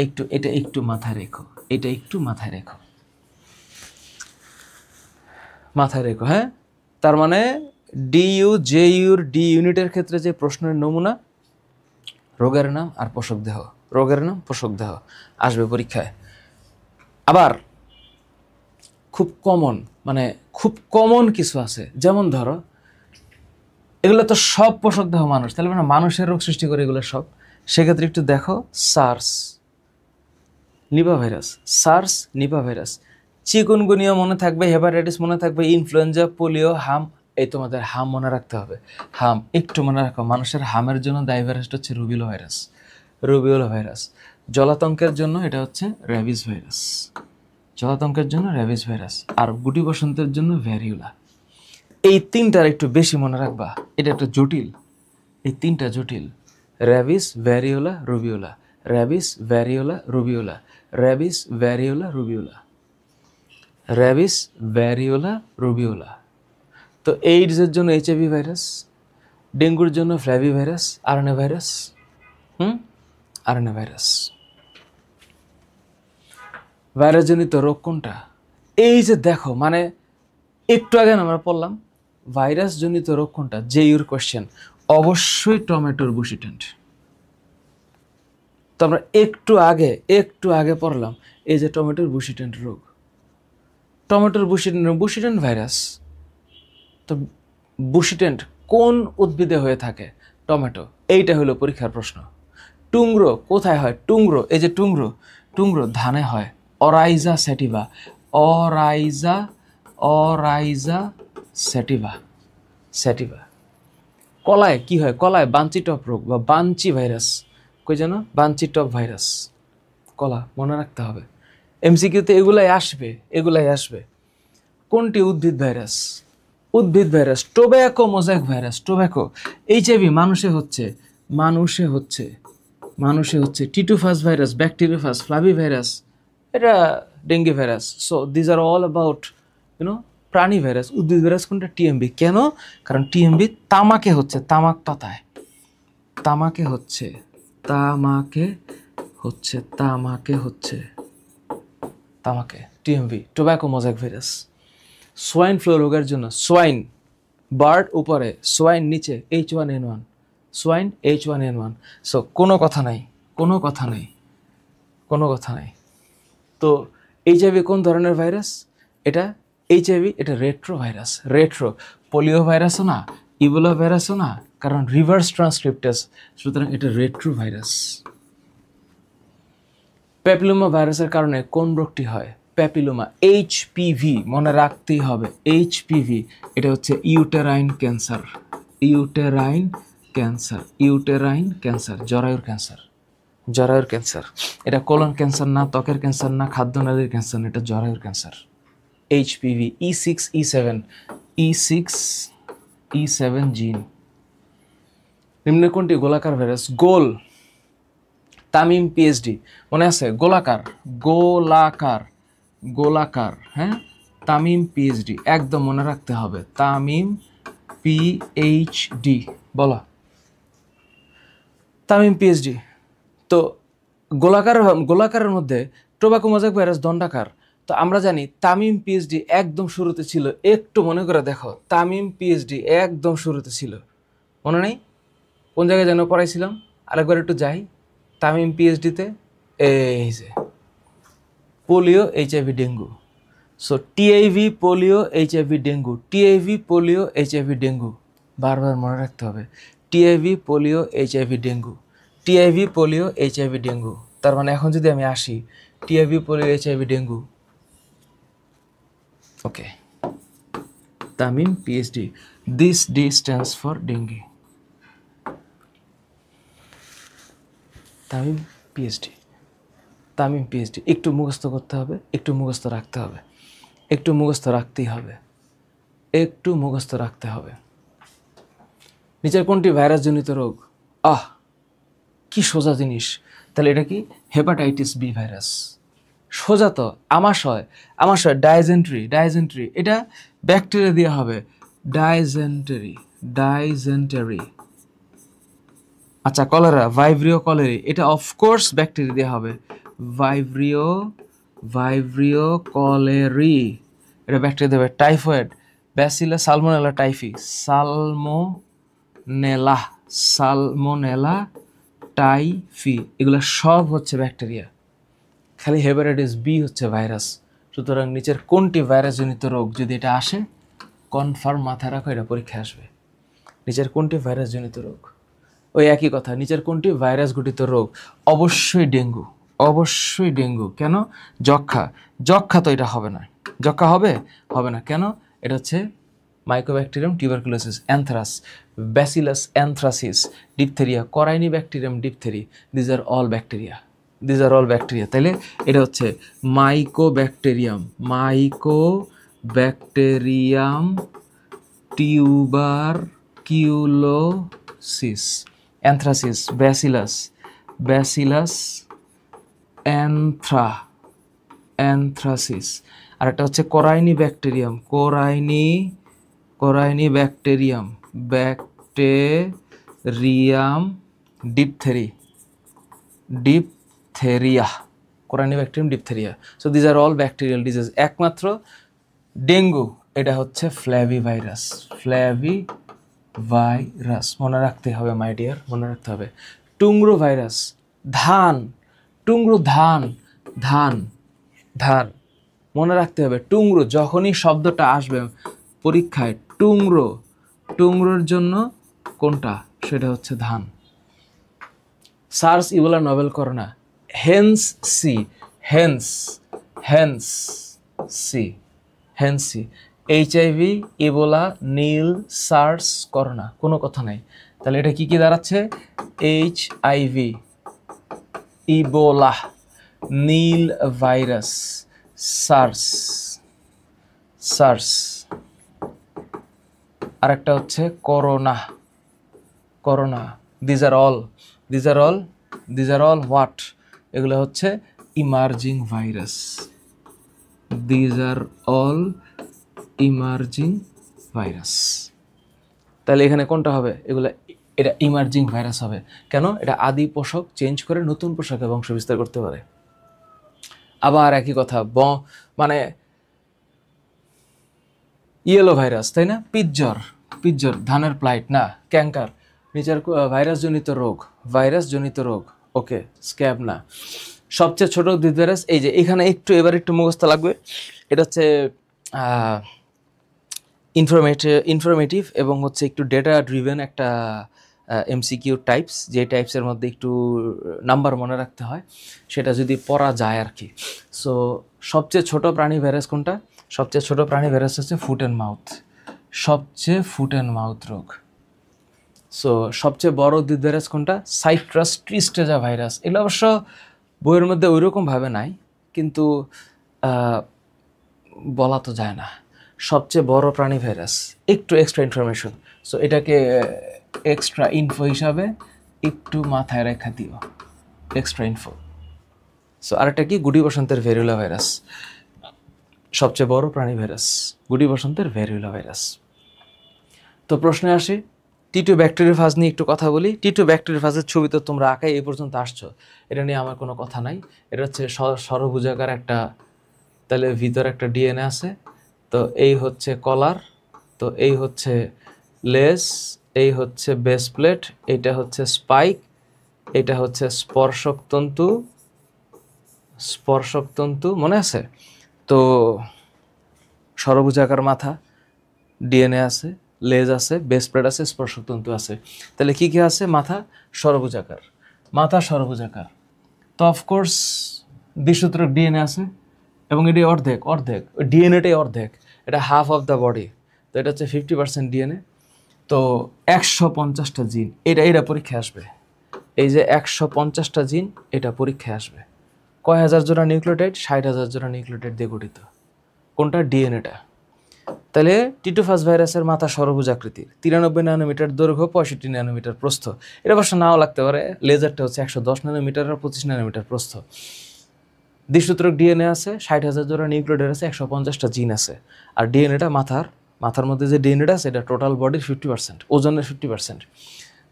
S1: একটু মাথায় রেখো, এটা একটু মাথায় রেখো, মাথায় রেখো, হ্যাঁ? তার মানে DU ডি ইউনিটের ক্ষেত্রে যে প্রশ্নের নমুনা, রোগের নাম আর পোষক দেহ, রোগের নাম পোষক দেহ আসবে পরীক্ষায়। আবার খুব কমন, মানে খুব কমন কিছু আছে, যেমন ধরো এগুলো তো সব পোষক দেহ মানুষ, তাহলে মানে মানুষের রোগ সৃষ্টি করে এগুলো সব। সেক্ষেত্রে একটু দেখো, SARS, Nipah virus, SARS, Nipah virus, chikungunya মনে থাকবে, হেপাটাইটিস মনে থাকবে, ইনফ্লুয়েঞ্জা, পোলিও, হাম। এই তোমাদের হাম মনে রাখতে হবে। হাম একটু মনে রাখো, মানুষের হামের জন্য দায়ী ভাইরাসটা হচ্ছে রুবিলো ভাইরাস, রুবিওলো ভাইরাস। জলাতঙ্কের জন্য এটা হচ্ছে র্যাবিস ভাইরাস, জলাতঙ্কের জন্য র্যাবিস ভাইরাস। আর গুটি বসন্তের জন্য ভ্যারিওলা। এই তিনটার একটু বেশি মনে রাখবা, এটা একটা জটিল, এই তিনটা জটিল। Rabies, variola, rubeola, rabies, variola, rubeola, rabies, variola, rubeola, rabies, variola, rubeola. তো এইডসের জন্য HIV ভাইরাস, ডেঙ্গুর জন্য flavi virus, RNA virus, RNA virus. ভাইরাসজনিত রোগ কোনটা? এই যে দেখো, মানে একটু আগে আমরা পড়লাম ভাইরাসজনিত রোগ কোনটা, JU-র কোশ্চেন, অবশ্যই টমেটোর বুশিটেন্ট। তো আমরা একটু আগে পড়লাম এই যে টমেটোর বুশিটেন্ট রোগ, টমেটোর বুশিটেন্ট ভাইরাস। তো বুশিটেন্ট কোন উদ্ভিদে হয়ে থাকে? টমেটো। এইটা হলো পরীক্ষার প্রশ্ন। টুংরো কোথায় হয়? টুংরো, এই যে টুংরো, টুংরো ধানে হয়, অরাইজা স্যাটিভা, অরাইজা, অরাইজা স্যাটিভা, স্যাটিভা। কলায় কি হয়? কলায় বাঞ্চিটপ রোগ বা বাঞ্চি ভাইরাস, কই যেন, বাঞ্চিটপ ভাইরাস, কলা মনে রাখতে হবে। MCQ-তে এগুলাই আসবে, এগুলাই আসবে। কোনটি উদ্ভিদ ভাইরাস? উদ্ভিদ virus tobacco mosaic virus. Tobacco. HIV মানুষে হচ্ছে টিটুফাস ভাইরাস, ব্যাকটেরিওফাস, ফ্লাভি ভাইরাস, এটা dengue virus. So these are all about প্রাণী ভাইরাস। উদ্ভিদ ভাইরাস কোনটা? টিএমবি। কেন? কারণ টিএমবি তামাকে হচ্ছে, তামাক পাতায় তামাকে হচ্ছে TMB, tobacco mosaic virus. Swine flu রোগের জন্য সোয়াইন, বার্ড উপরে, সোয়াইন নিচে, H1N1, সোয়াইন H1N1। সো কোনো কথা নাই। তো এইচআইভি কোন ধরনের ভাইরাস? এটা এইচআইভি, এটা রেট্রো ভাইরাস। রেট্রো, পোলিও ভাইরাসও না, ইবোলা ভাইরাসও না, কারণ রিভার্স ট্রান্সক্রিপ্টাস, সুতরাং এটা রেট্রো ভাইরাস। প্যাপিলোমা ভাইরাসের কারণে কোন রোগটি হয়? প্যাপিলোমা, এইচপিভি, মনে রাখতেই হবে। এইচপিভি এটা হচ্ছে ইউটেরাইন ক্যান্সার, জরায়ুর ক্যান্সার। এটা কোলন ক্যান্সার না, ত্বকের ক্যান্সার না, খাদ্যনালীর ক্যান্সার না, এটা জরায়ুর ক্যান্সার। এইচপিভি, E6, E7 জিন। নিম্নে কোনটি গোলাকার ভাইরাস? গোল, তামিম পিএইচডি, মনে আছে? গোলাকার, হ্যাঁ, তামিম পিএইচডি, একদম মনে রাখতে হবে। তামিম পিএইচডি, বলো তামিম পিএইচডি। তো গোলাকারের মধ্যে টোব্যাকো মোজাইক ভাইরাস দণ্ডাকার। তো আমরা জানি তামিম পিএইচডি একদম শুরুতে ছিল। একটু মনে করে দেখো, তামিম পিএইচডি একদম শুরুতে ছিল, মনে নেই? কোন জায়গায় যেন পড়াইছিলাম, আরেকবার একটু যাই। তামিম পিএইচডিতে এই যে polio, HIV, dengue. So TIV, polio, HIV, dengue, বারবার মনে রাখতে হবে। TIV, polio, HIV, dengue. তার মানে এখন যদি আমি আসি, TIV, polio, HIV, dengue, okay, Tamim PhD, this D stands for dengue. Tamim PhD একটু মুখস্থ করতে হবে, একটু মুখস্থ রাখতে হবে। নিচের কোনটি ভাইরাসজনিত রোগ? কি সোজা জিনিস। তাহলে এটা কি? Hepatitis B virus. সোজা তো। আমাশয়, ডাইজেন্ট্রি, এটা ব্যাকটেরিয়া দেওয়া হবে, ডাইজেন্টারি। আচ্ছা, কলেরা, ভাইব্রিও কলেরি, এটা অফকোর্স ব্যাকটেরিয়া দেওয়া হবে, ভাইব্রিও কলেরি, এটা ব্যাকটেরিয়া দেবে। Typhoid, bacilli salmonella typhi, salmonella typhi, এগুলো সব হচ্ছে ব্যাকটেরিয়া। খালি হেপাটাইটিস বি হচ্ছে ভাইরাস। সুতরাং নিচের কোনটি ভাইরাসজনিত রোগ? যদি এটা আসে, কনফার্ম মাথায় রাখো, এটা পরীক্ষায় আসবে। নিচের কোনটি ভাইরাসজনিত রোগ? ওই একই কথা, নিচের কোনটি ভাইরাস ঘটিত রোগ? অবশ্যই ডেঙ্গু। কেন? যক্ষা তো এটা হবে না। যক্ষা হবে না। কেন? এটা হচ্ছে mycobacterium tuberculosis, anthrax, bacillus anthracis, diphtheria, corynebacterium diphtheriae. These are all bacteria. তাইলে এটা হচ্ছে mycobacterium tuberculosis, anthracis, bacillus anthracis. আর একটা হচ্ছে corynebacterium diphtheria, corynebacterium diphtheria. So these are all bacterial disease. একমাত্র ডেঙ্গু, এটা হচ্ছে flabby virus, মনে রাখতে হবে মাই ডিয়ার, মনে রাখতে হবে। টুংরো ভাইরাস, ধান, মনে রাখতে হবে। টুংরো, যখনই শব্দটা আসবে পরীক্ষায়, টুংরোর জন্য কোনটা? সেটা হচ্ছে ধান। SARS, Ebola, novel corona, Haynes সি। HIV, Ebola, Nile, SARS, corona, কোনো কথা নাই। তাহলে এটা কি দাঁড়াচ্ছে? HIV, Ebola, Nile virus, SARS, আরেকটা হচ্ছে corona, corona. These are all what? এগুলো হচ্ছে emerging virus. These are all emerging virus. তাহলে এখানে কোনটা হবে? এগুলো, এটা ইমার্জিং ভাইরাস হবে। কেন? এটা আদি পোষক চেঞ্জ করে নতুন পোষকে বংশ বিস্তার করতে পারে। আবার একই কথা, মানে ইয়েলো ভাইরাস, তাই না? পিজ্জর, ধানের প্লাইট না, ক্যাঙ্কার, নিচের ভাইরাস জনিত রোগ, ওকে, স্ক্যাব না। সবচেয়ে ছোট উদ্ভিদ ভাইরাস, এই যে এখানে এবার একটু মুখস্থ লাগবে। এটা হচ্ছে ইনফরমেটিভ এবং হচ্ছে একটু ডেটা ড্রিভেন একটা এমসিকিউ টাইপস, যে টাইপসের মধ্যে একটু নাম্বার মনে রাখতে হয়, সেটা যদি পড়া যায় আর কি। সো সবচেয়ে ছোট প্রাণী ভাইরাস কোনটা? সবচেয়ে ছোট প্রাণী ভাইরাস হচ্ছে ফুট অ্যান্ড মাউথ রোগ। সো সবচেয়ে বড় উদ্ভিদ ভাইরাস কোনটা? Citrus tristeza virus. এগুলো অবশ্য বইয়ের মধ্যে ওইরকমভাবে নাই, কিন্তু বলা তো যায় না। সবচেয়ে বড় প্রাণী ভাইরাস, একটু এক্সট্রা ইনফরমেশন। সো এটাকে এক্সট্রা ইনফো হিসাবে একটু মাথায় রেখা দিও, এক্সট্রা ইনফো। সো আরেকটা কি? গুডি বসন্তের ভেরুলা ভাইরাস, সবচেয়ে বড় প্রাণী ভাইরাস, গুডি বসন্তের ভেরুলা ভাইরাস। তো প্রশ্নে আসি, টিটু ব্যাকটেরিয়াফাজ নিয়ে একটু কথা বলি। টিটু ব্যাকটেরিয়াফাজের ছবি তো তোমরা আঁকাই এই পর্যন্ত আসছো, এটা নিয়ে আমার কোনো কথা নাই। এটা হচ্ছে ষড়ভুজাকার একটা, তাহলে ভিতরে একটা ডিএনএ আছে। তো এই হচ্ছে কলার, তো এই হচ্ছে লেস, এই হচ্ছে বেস প্লেট, এইটা হচ্ছে স্পাইক, এটা হচ্ছে স্পর্শক তন্তু, মনে আছে তো? ষড়ভুজাকার মাথা, ডিএনএ আছে, লেজ আছে, বেস প্লেট আছে, স্পর্শক তন্তু আছে। তাহলে কি কি আছে? মাথা ষড়ভুজাকার, তো অফকোর্স দ্বিসূত্রক ডিএনএ আছে, এবং এটি অর্ধেক, ওই ডিএনএটাই অর্ধেক, এটা হাফ অফ দ্য বডি। তো এটা হচ্ছে 50% ডিএনএ। তো 150টা জিন, এটা পরীক্ষায় আসবে। এই যে 150টা জিন, এটা পরীক্ষায় আসবে। কয় হাজার জোড়া নিউক্লিওটাইড? 60,000 জোড়া নিউক্লিওটাইড দিয়ে গঠিত। কোনটা? ডিএনএটা। তাহলে টিটোফাস ভাইরাসের মাথা ষড়ভুজাকৃতির, 93 ন্যানোমিটার দৈর্ঘ্য, 65 ন্যানোমিটার প্রস্থ। এটা অবশ্য নাও লাগতে পারে, লেজারটা হচ্ছে 110 ন্যানোমিটার আর 25 ন্যানোমিটার প্রস্থ। দ্বিসূত্রক ডিএনএ আছে, 60,000 জোড়া নিউক্লিওটাইড আছে, 150টা জিন আছে। আর ডিএনএটা মাথার মধ্যে যে ডিএনএটা আছে, এটা টোটাল বডির 50%, ওজনের 50%।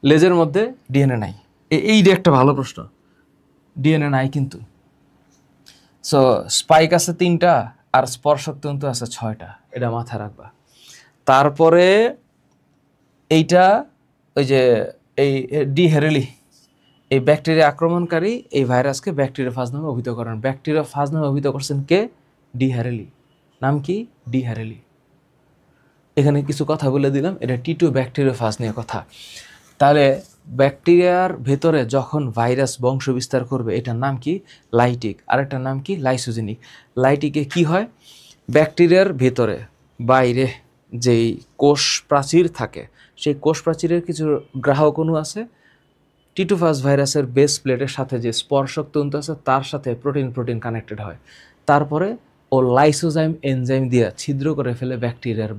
S1: লেজের মধ্যে ডিএনএ নাই। এই একটা ভালো প্রশ্ন, ডিএনএ নাই কিন্তু। সো স্পাইক আছে 3টা, আর স্পর্শক তন্তু আছে 6টা, এটা মাথায় রাখবা। তারপরে এইটা, ওই যে এই ডি হেরেলি, এই ব্যাকটেরিয়া আক্রমণকারী এই ভাইরাসকে ব্যাকটেরিয়াফাজ নামে অভিহিত করেন। ব্যাকটেরিয়াফাজ নামে অভিহিত করছেন কে? ডি হ্যারেলি। নাম কি? ডি হ্যারেলি। এখানে কিছু কথা বলে দিলাম, এটা টিটু ব্যাকটেরিয়াফাজ নিয়ে কথা। তাহলে ব্যাকটেরিয়ার ভেতরে যখন ভাইরাস বংশ বিস্তার করবে, এটার নাম কি? লাইটিক। আরেকটার নাম কি? লাইসোজেনিক। লাইটিকে কি হয়? ব্যাকটেরিয়ার ভেতরে বাইরে যেই কোষ প্রাচীর থাকে, সেই কোষ প্রাচীরের কিছু গ্রাহক অণু আছে, টিটোফাস ভাইরাসের বেস প্লেটের সাথে যে স্পর্শক তন্তু আছে, তার সাথে প্রোটিন কানেক্টেড হয়। তারপরে ও লাইসোজাইম এনজাইম দিয়ে ছিদ্র করে ফেলে ব্যাকটেরিয়ার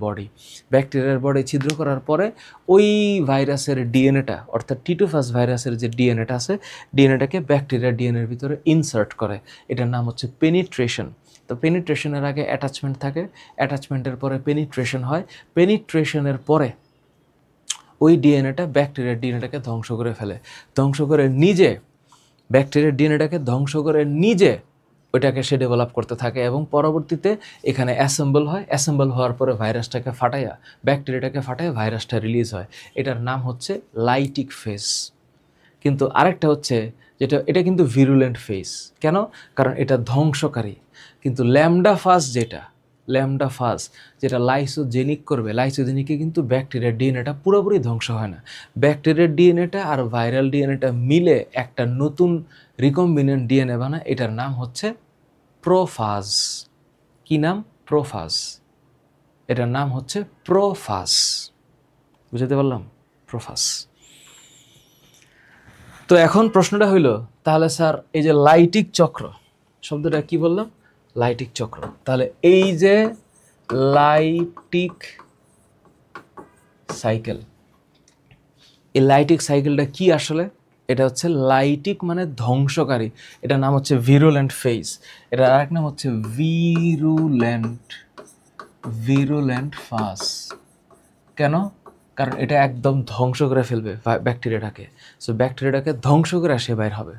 S1: বডি ছিদ্র করার পরে ওই ভাইরাসের ডিএনএটা, অর্থাৎ টিটোফাস ভাইরাসের যে ডিএনএটা আছে, ডিএনএটাকে ব্যাকটেরিয়ার ডিএনএর ভিতরে ইনসার্ট করে। এটার নাম হচ্ছে পেনিট্রেশন। তো পেনিট্রেশনের আগে অ্যাটাচমেন্ট থাকে, অ্যাটাচমেন্টের পরে পেনিট্রেশন হয়, পেনিট্রেশনের পরে ওই ডিএনএটা ব্যাকটেরিয়ার ডিএনএটাকে ধ্বংস করে ফেলে, ব্যাকটেরিয়ার ডিএনএটাকে ধ্বংস করে নিজে ওইটাকে সে ডেভেলপ করতে থাকে, এবং পরবর্তীতে এখানে অ্যাসেম্বল হওয়ার পরে ব্যাকটেরিয়াটাকে ফাটাইয়া ভাইরাসটা রিলিজ হয়। এটার নাম হচ্ছে লাইটিক ফেজ। কিন্তু আরেকটা হচ্ছে এটা কিন্তু ভিরুলেন্ট ফেজ। কেন? কারণ এটা ধ্বংসকারী। কিন্তু ল্যামডা ফাজ যেটা লাইসোজেনিক করবে, লাইসোজেনিকে কিন্তু ব্যাকটেরিয়ার ডিএনএটা পুরোপুরি ধ্বংস হয় না। ব্যাকটেরিয়ার ডিএনএটা আর ভাইরাল ডিএনএটা মিলে একটা নতুন রিকম্বিনেন্ট ডিএনএ বানায়, এটার নাম হচ্ছে প্রোফাজ। কি নাম? প্রোফাজ। এটার নাম হচ্ছে প্রোফাজ। বুঝতে পারলাম? প্রোফাজ। তো এখন প্রশ্নটা হইল, তাহলে স্যার এই যে লাইটিক চক্র শব্দটা কি বললাম? লাইটিক চক্র। তাহলে এই যে লাইটিক সাইকেল। এই লাইটিক সাইকেলটা কি আসলে? এটা হচ্ছে লাইটিক মানে ধ্বংসকারী, এটার নাম হচ্ছে ভিরুলেন্ট ফেজ, এটার আরেক নাম হচ্ছে ভিরুলেন্ট ফাস। কেন? কারণ এটা একদম ধ্বংস করে ফেলবে ব্যাকটেরিয়াটাকে। সো ব্যাকটেরিয়াটাকে ধ্বংস করে সে বাইর হবে।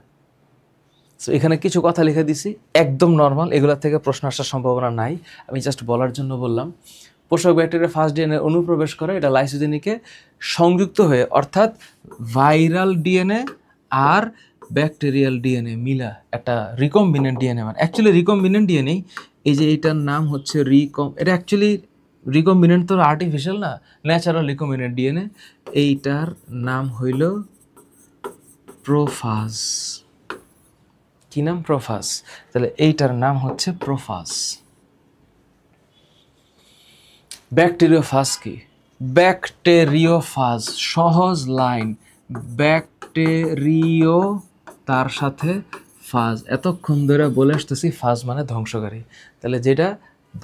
S1: সো এখানে কিছু কথা লিখে দিছি, একদম নর্মাল, এগুলোর থেকে প্রশ্ন আসার সম্ভাবনা নাই, আমি জাস্ট বলার জন্য বললাম। পোষক ব্যাকটেরিয়া ফার্স্ট ডিএনএ অনুপ্রবেশ করে, এটা লাইসোজেনিকে সংযুক্ত হয়ে, অর্থাৎ ভাইরাল ডিএনএ আর ব্যাকটেরিয়াল ডিএনএ মিলা একটা রিকম্বিনেন্ট ডিএনএ, মানে অ্যাকচুয়ালি রিকম্বিনেন্ট ডিএনএ। এই যে এটার নাম হচ্ছে এটা অ্যাকচুয়ালি রিকম্বিনেন্ট তো আর্টিফিশিয়াল না, ন্যাচারাল রিকম্বিনেন্ট ডিএনএ। এইটার নাম হইল প্রোফাজ। কি নাম? প্রোফাজ। তাহলে এইটার নাম হচ্ছে প্রোফাজ। ব্যাকটেরিওফাজ কি? ব্যাকটেরিওফাজ, সহজ লাইন, ব্যাকটেরিও তার সাথে ফাজ, এতক্ষণ ধরে বলে আসতেছি ফাজ মানে ধ্বংসকারী। তাহলে যেটা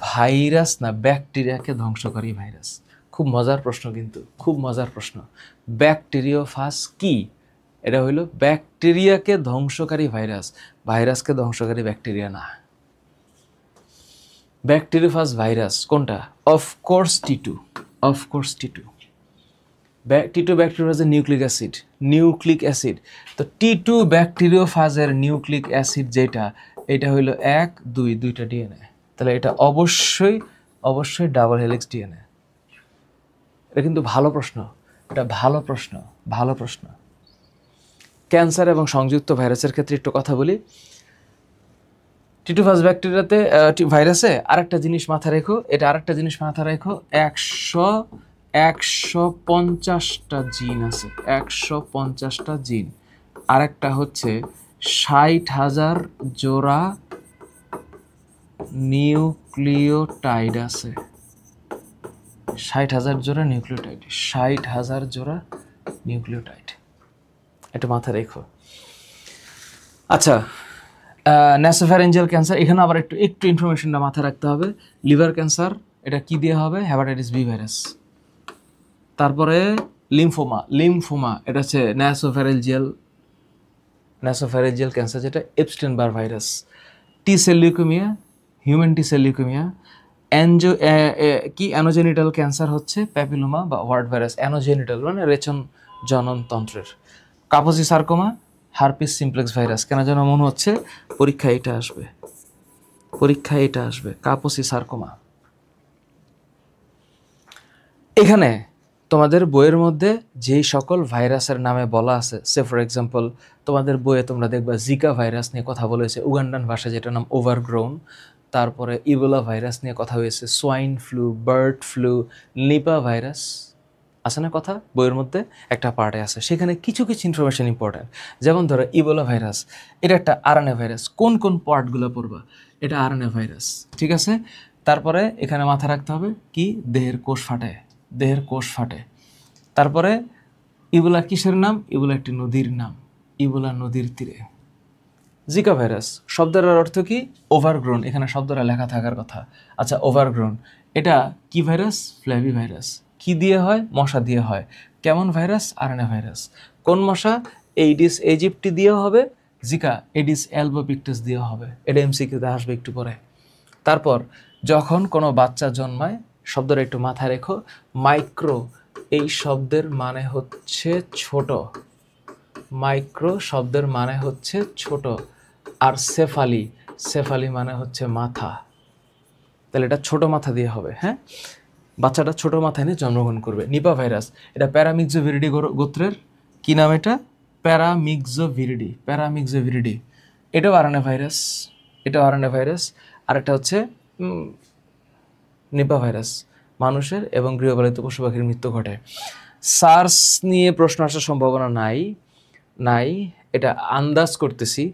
S1: ভাইরাস না, ব্যাকটেরিয়াকে ধ্বংসকারী ভাইরাস। খুব মজার প্রশ্ন, কিন্তু খুব মজার প্রশ্ন। ব্যাকটেরিওফাজ কি? এটা হইল ব্যাকটেরিয়াকে ধ্বংসকারী ভাইরাস, ভাইরাসকে ধ্বংসকারী ব্যাকটেরিয়া না। ব্যাকটেরিওফাজ ভাইরাস কোনটা? অফকোর্স টি2, অফকোর্স টি2। টি2 ব্যাকটেরিওফাজের নিউক্লিক অ্যাসিড। তো টি2 ব্যাকটেরিওফাজের নিউক্লিক অ্যাসিড যেটা, এটা হইল 1, 2, দুইটা ডিএনএ। তাহলে এটা অবশ্যই ডাবল হেলিক্স ডিএনএ। এটা কিন্তু ভালো প্রশ্ন, এটা ভালো প্রশ্ন। ক্যান্সার এবং সংযুক্ত ভাইরাসের ক্ষেত্রে একটু কথা বলি। টি2 ফাজ ব্যাকটেরিয়াতে ভাইরাসে আরেকটা জিনিস মাথায় রেখো, এটা আরেকটা জিনিস মাথায় রেখো, 150টা জিন আছে, 150টা জিন। আরেকটা হচ্ছে 60,000 জোড়া নিউক্লিওটাইড আছে, 60,000 জোড়া নিউক্লিওটাইড, 60,000 জোড়া নিউক্লিওটাইড। এটা মাথায় রেখো। আচ্ছা, ন্যাসোফ্যারিঞ্জিয়াল ক্যান্সার, এখানে আবার একটু ইনফরমেশনটা মাথায় রাখতে হবে। লিভার ক্যান্সার, এটা কি দিয়ে হবে? Hepatitis B virus. তারপরে লিম্ফোমা, এটা হচ্ছে ন্যাসোফ্যারিঞ্জিয়াল ক্যান্সার, যেটা Epstein Barr virus. T cell leukaemia, human T cell leukaemia. Anogenital cancer হচ্ছে প্যাপিলোমা বা ওয়ার্ড ভাইরাস। অ্যানোজেনিটাল মানে রেচন জনন তন্ত্রের। Kaposi sarcoma, herpes simplex virus. কেন যেন মনে হচ্ছে পরীক্ষায় এটা আসবে, কাপোসি সার্কোমা। এখানে তোমাদের বইয়ের মধ্যে যেই সকল ভাইরাসের নামে বলা আছে, সে ফর এক্সাম্পল তোমাদের বইয়ে তোমরা দেখবা জিকা ভাইরাস নিয়ে কথা বলেছে উগান্ডান ভাষায়, যেটার নাম ওভারগ্রোন। তারপরে ইবোলা ভাইরাস নিয়ে কথা হয়েছে, swine flu, bird flu, Nipah virus আছে না কথা বইয়ের মধ্যে, একটা পার্টে আছে। সেখানে কিছু ইনফরমেশন ইম্পর্টেন্ট। যেমন ধরো ইবোলা ভাইরাস, এটা একটা আরএনএ ভাইরাস। কোন পার্টগুলো পড়বা? এটা আরএনএ ভাইরাস, ঠিক আছে। তারপরে এখানে মাথায় রাখতে হবে কি, দেহের কোষ ফাটে। তারপরে ইবোলা কিসের নাম? ইবোলা একটি নদীর নাম, ইবোলা নদীর তীরে। জিকা ভাইরাস শব্দের অর্থ কি? ওভারগ্রোন, এখানে শব্দটা লেখা থাকার কথা। আচ্ছা, ওভারগ্রোন এটা কি ভাইরাস? Flabby virus. কি দিয়ে হয়? মশা দিয়ে হয়। কেমন ভাইরাস? RNA virus. কোন মশা? এইডিস ইজিপ্টি দিয়ে হবে, জিকা এডিস অ্যালবোপিক্টাস দিয়ে হবে। এটা এমসিকিউতে আসবে একটু পরে। তারপর যখন কোনো বাচ্চা জন্মায়, শব্দটা একটু মাথায় রেখো, মাইক্রো, এই শব্দের মানে হচ্ছে ছোট, মাইক্রো শব্দের মানে হচ্ছে ছোট। আর সেফালি মানে হচ্ছে মাথা। তাহলে এটা ছোট মাথা দিয়ে হবে। হ্যাঁ, বাচ্চাটা ছোট মাথা নিয়ে জন্মগ্রহণ করবে। নিপা ভাইরাস, এটা প্যারামিক্সোভিরিডি গোত্রের। কি নাম এটা? প্যারামিক্সোভিরিডি। এটাও আরএনএ ভাইরাস। আর একটা হচ্ছে নিপা ভাইরাস, মানুষের এবং গৃহপালিত পশু পাখির মৃত্যু ঘটায়। সার্স নিয়ে প্রশ্ন আসার সম্ভাবনা নাই, এটা আন্দাজ করতেছি,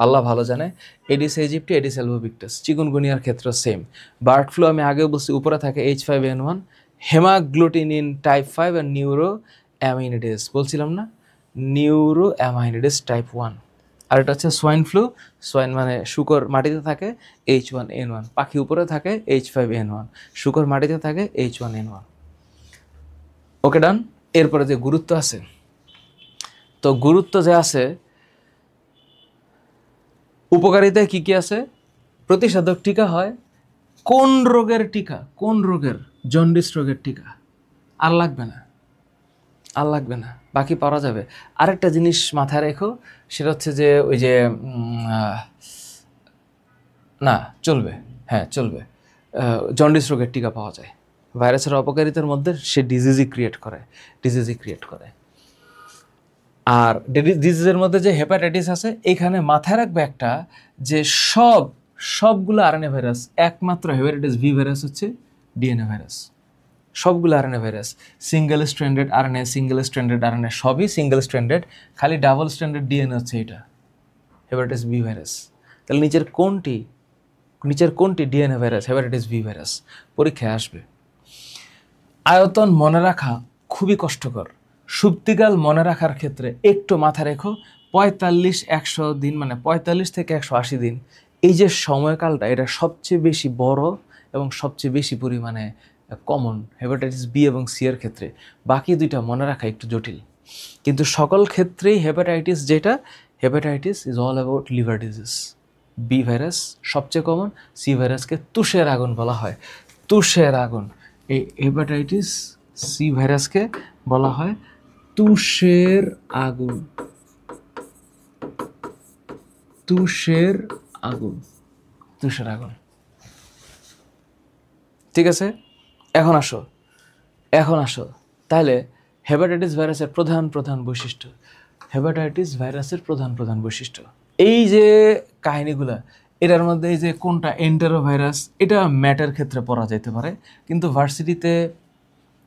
S1: আল্লাহ ভালো জানে। Aedes aegypti, Aedes albopictus. চিকুনগুনিয়ার ক্ষেত্রে সেম। বার্ড ফ্লু আমি আগেও বলছি, উপরে থাকে H5N1, হেমাগ্লুটিনিন টাইপ 5 আর নিউরো অ্যামাইনিডেস। বলছিলাম না, নিউরো অ্যামাইনিডেস টাইপ 1। আর এটা হচ্ছে সোয়াইন ফ্লু। সোয়াইন মানে শুকর মাটিতে থাকে, H1N1, পাখি উপরে থাকে, H5N1, শুকর মাটিতে থাকে, H1N1। ওকে ডান। এরপরে যে গুরুত্ব আছে, তো গুরুত্ব যে আছে, উপকারিতায় কি কি আছে? প্রতিষেধক টিকা হয়। কোন রোগের টিকা? কোন রোগের? জন্ডিস রোগের টিকা। আর লাগবে না, আর লাগবে না, বাকি পারা যাবে। আরেকটা জিনিস মাথায় রেখো, সেটা হচ্ছে যে ওই যে না চলবে, হ্যাঁ চলবে, জন্ডিস রোগের টিকা পাওয়া যায়। ভাইরাসের অপকারিতার মধ্যে সে ডিজিজই ক্রিয়েট করে। আর ডিজিজের মধ্যে যে হেপাটাইটিস আছে, এখানে মাথায় রাখবে একটা, যে সবগুলো আরএনএ ভাইরাস, একমাত্র হেপাটাইটিস বি ভাইরাস হচ্ছে ডিএনএ ভাইরাস। সবগুলো RNA virus, single stranded RNA সবই সিঙ্গেল স্ট্র্যান্ডেড, খালি ডাবল স্ট্র্যান্ডেড ডিএনএ হচ্ছে এটা হেপাটাইটিস বি ভাইরাস। তাহলে নিচের কোনটি DNA virus? Hepatitis B virus. পরীক্ষায় আসবে। আয়তন মনে রাখা খুবই কষ্টকর। সুপ্তিকাল মনে রাখার ক্ষেত্রে একটু মাথা রেখো, 45-100 দিন, মানে 45 থেকে 180 দিন, এই যে সময়কালটা, এটা সবচেয়ে বেশি বড় এবং সবচেয়ে বেশি পরিমাণে কমন হেপাটাইটিস বি এবং সি এর ক্ষেত্রে। বাকি দুইটা মনে রাখা একটু জটিল, কিন্তু সকল ক্ষেত্রেই hepatitis is all about liver disease. B virus সবচেয়ে কমন, সি ভাইরাসকে তুষের আগুন বলা হয়। তুষের আগুন, এই হেপাটাইটিস সি ভাইরাসকে বলা হয় তুষের আগুন। ঠিক আছে, এখন আসো তাহলে হেপাটাইটিস ভাইরাসের প্রধান বৈশিষ্ট্য, এই যে কাহিনীগুলা, এটার মধ্যে এই যে কোনটা এন্টেরো ভাইরাস, এটা ম্যাটের ক্ষেত্রে পড়া যেতে পারে, কিন্তু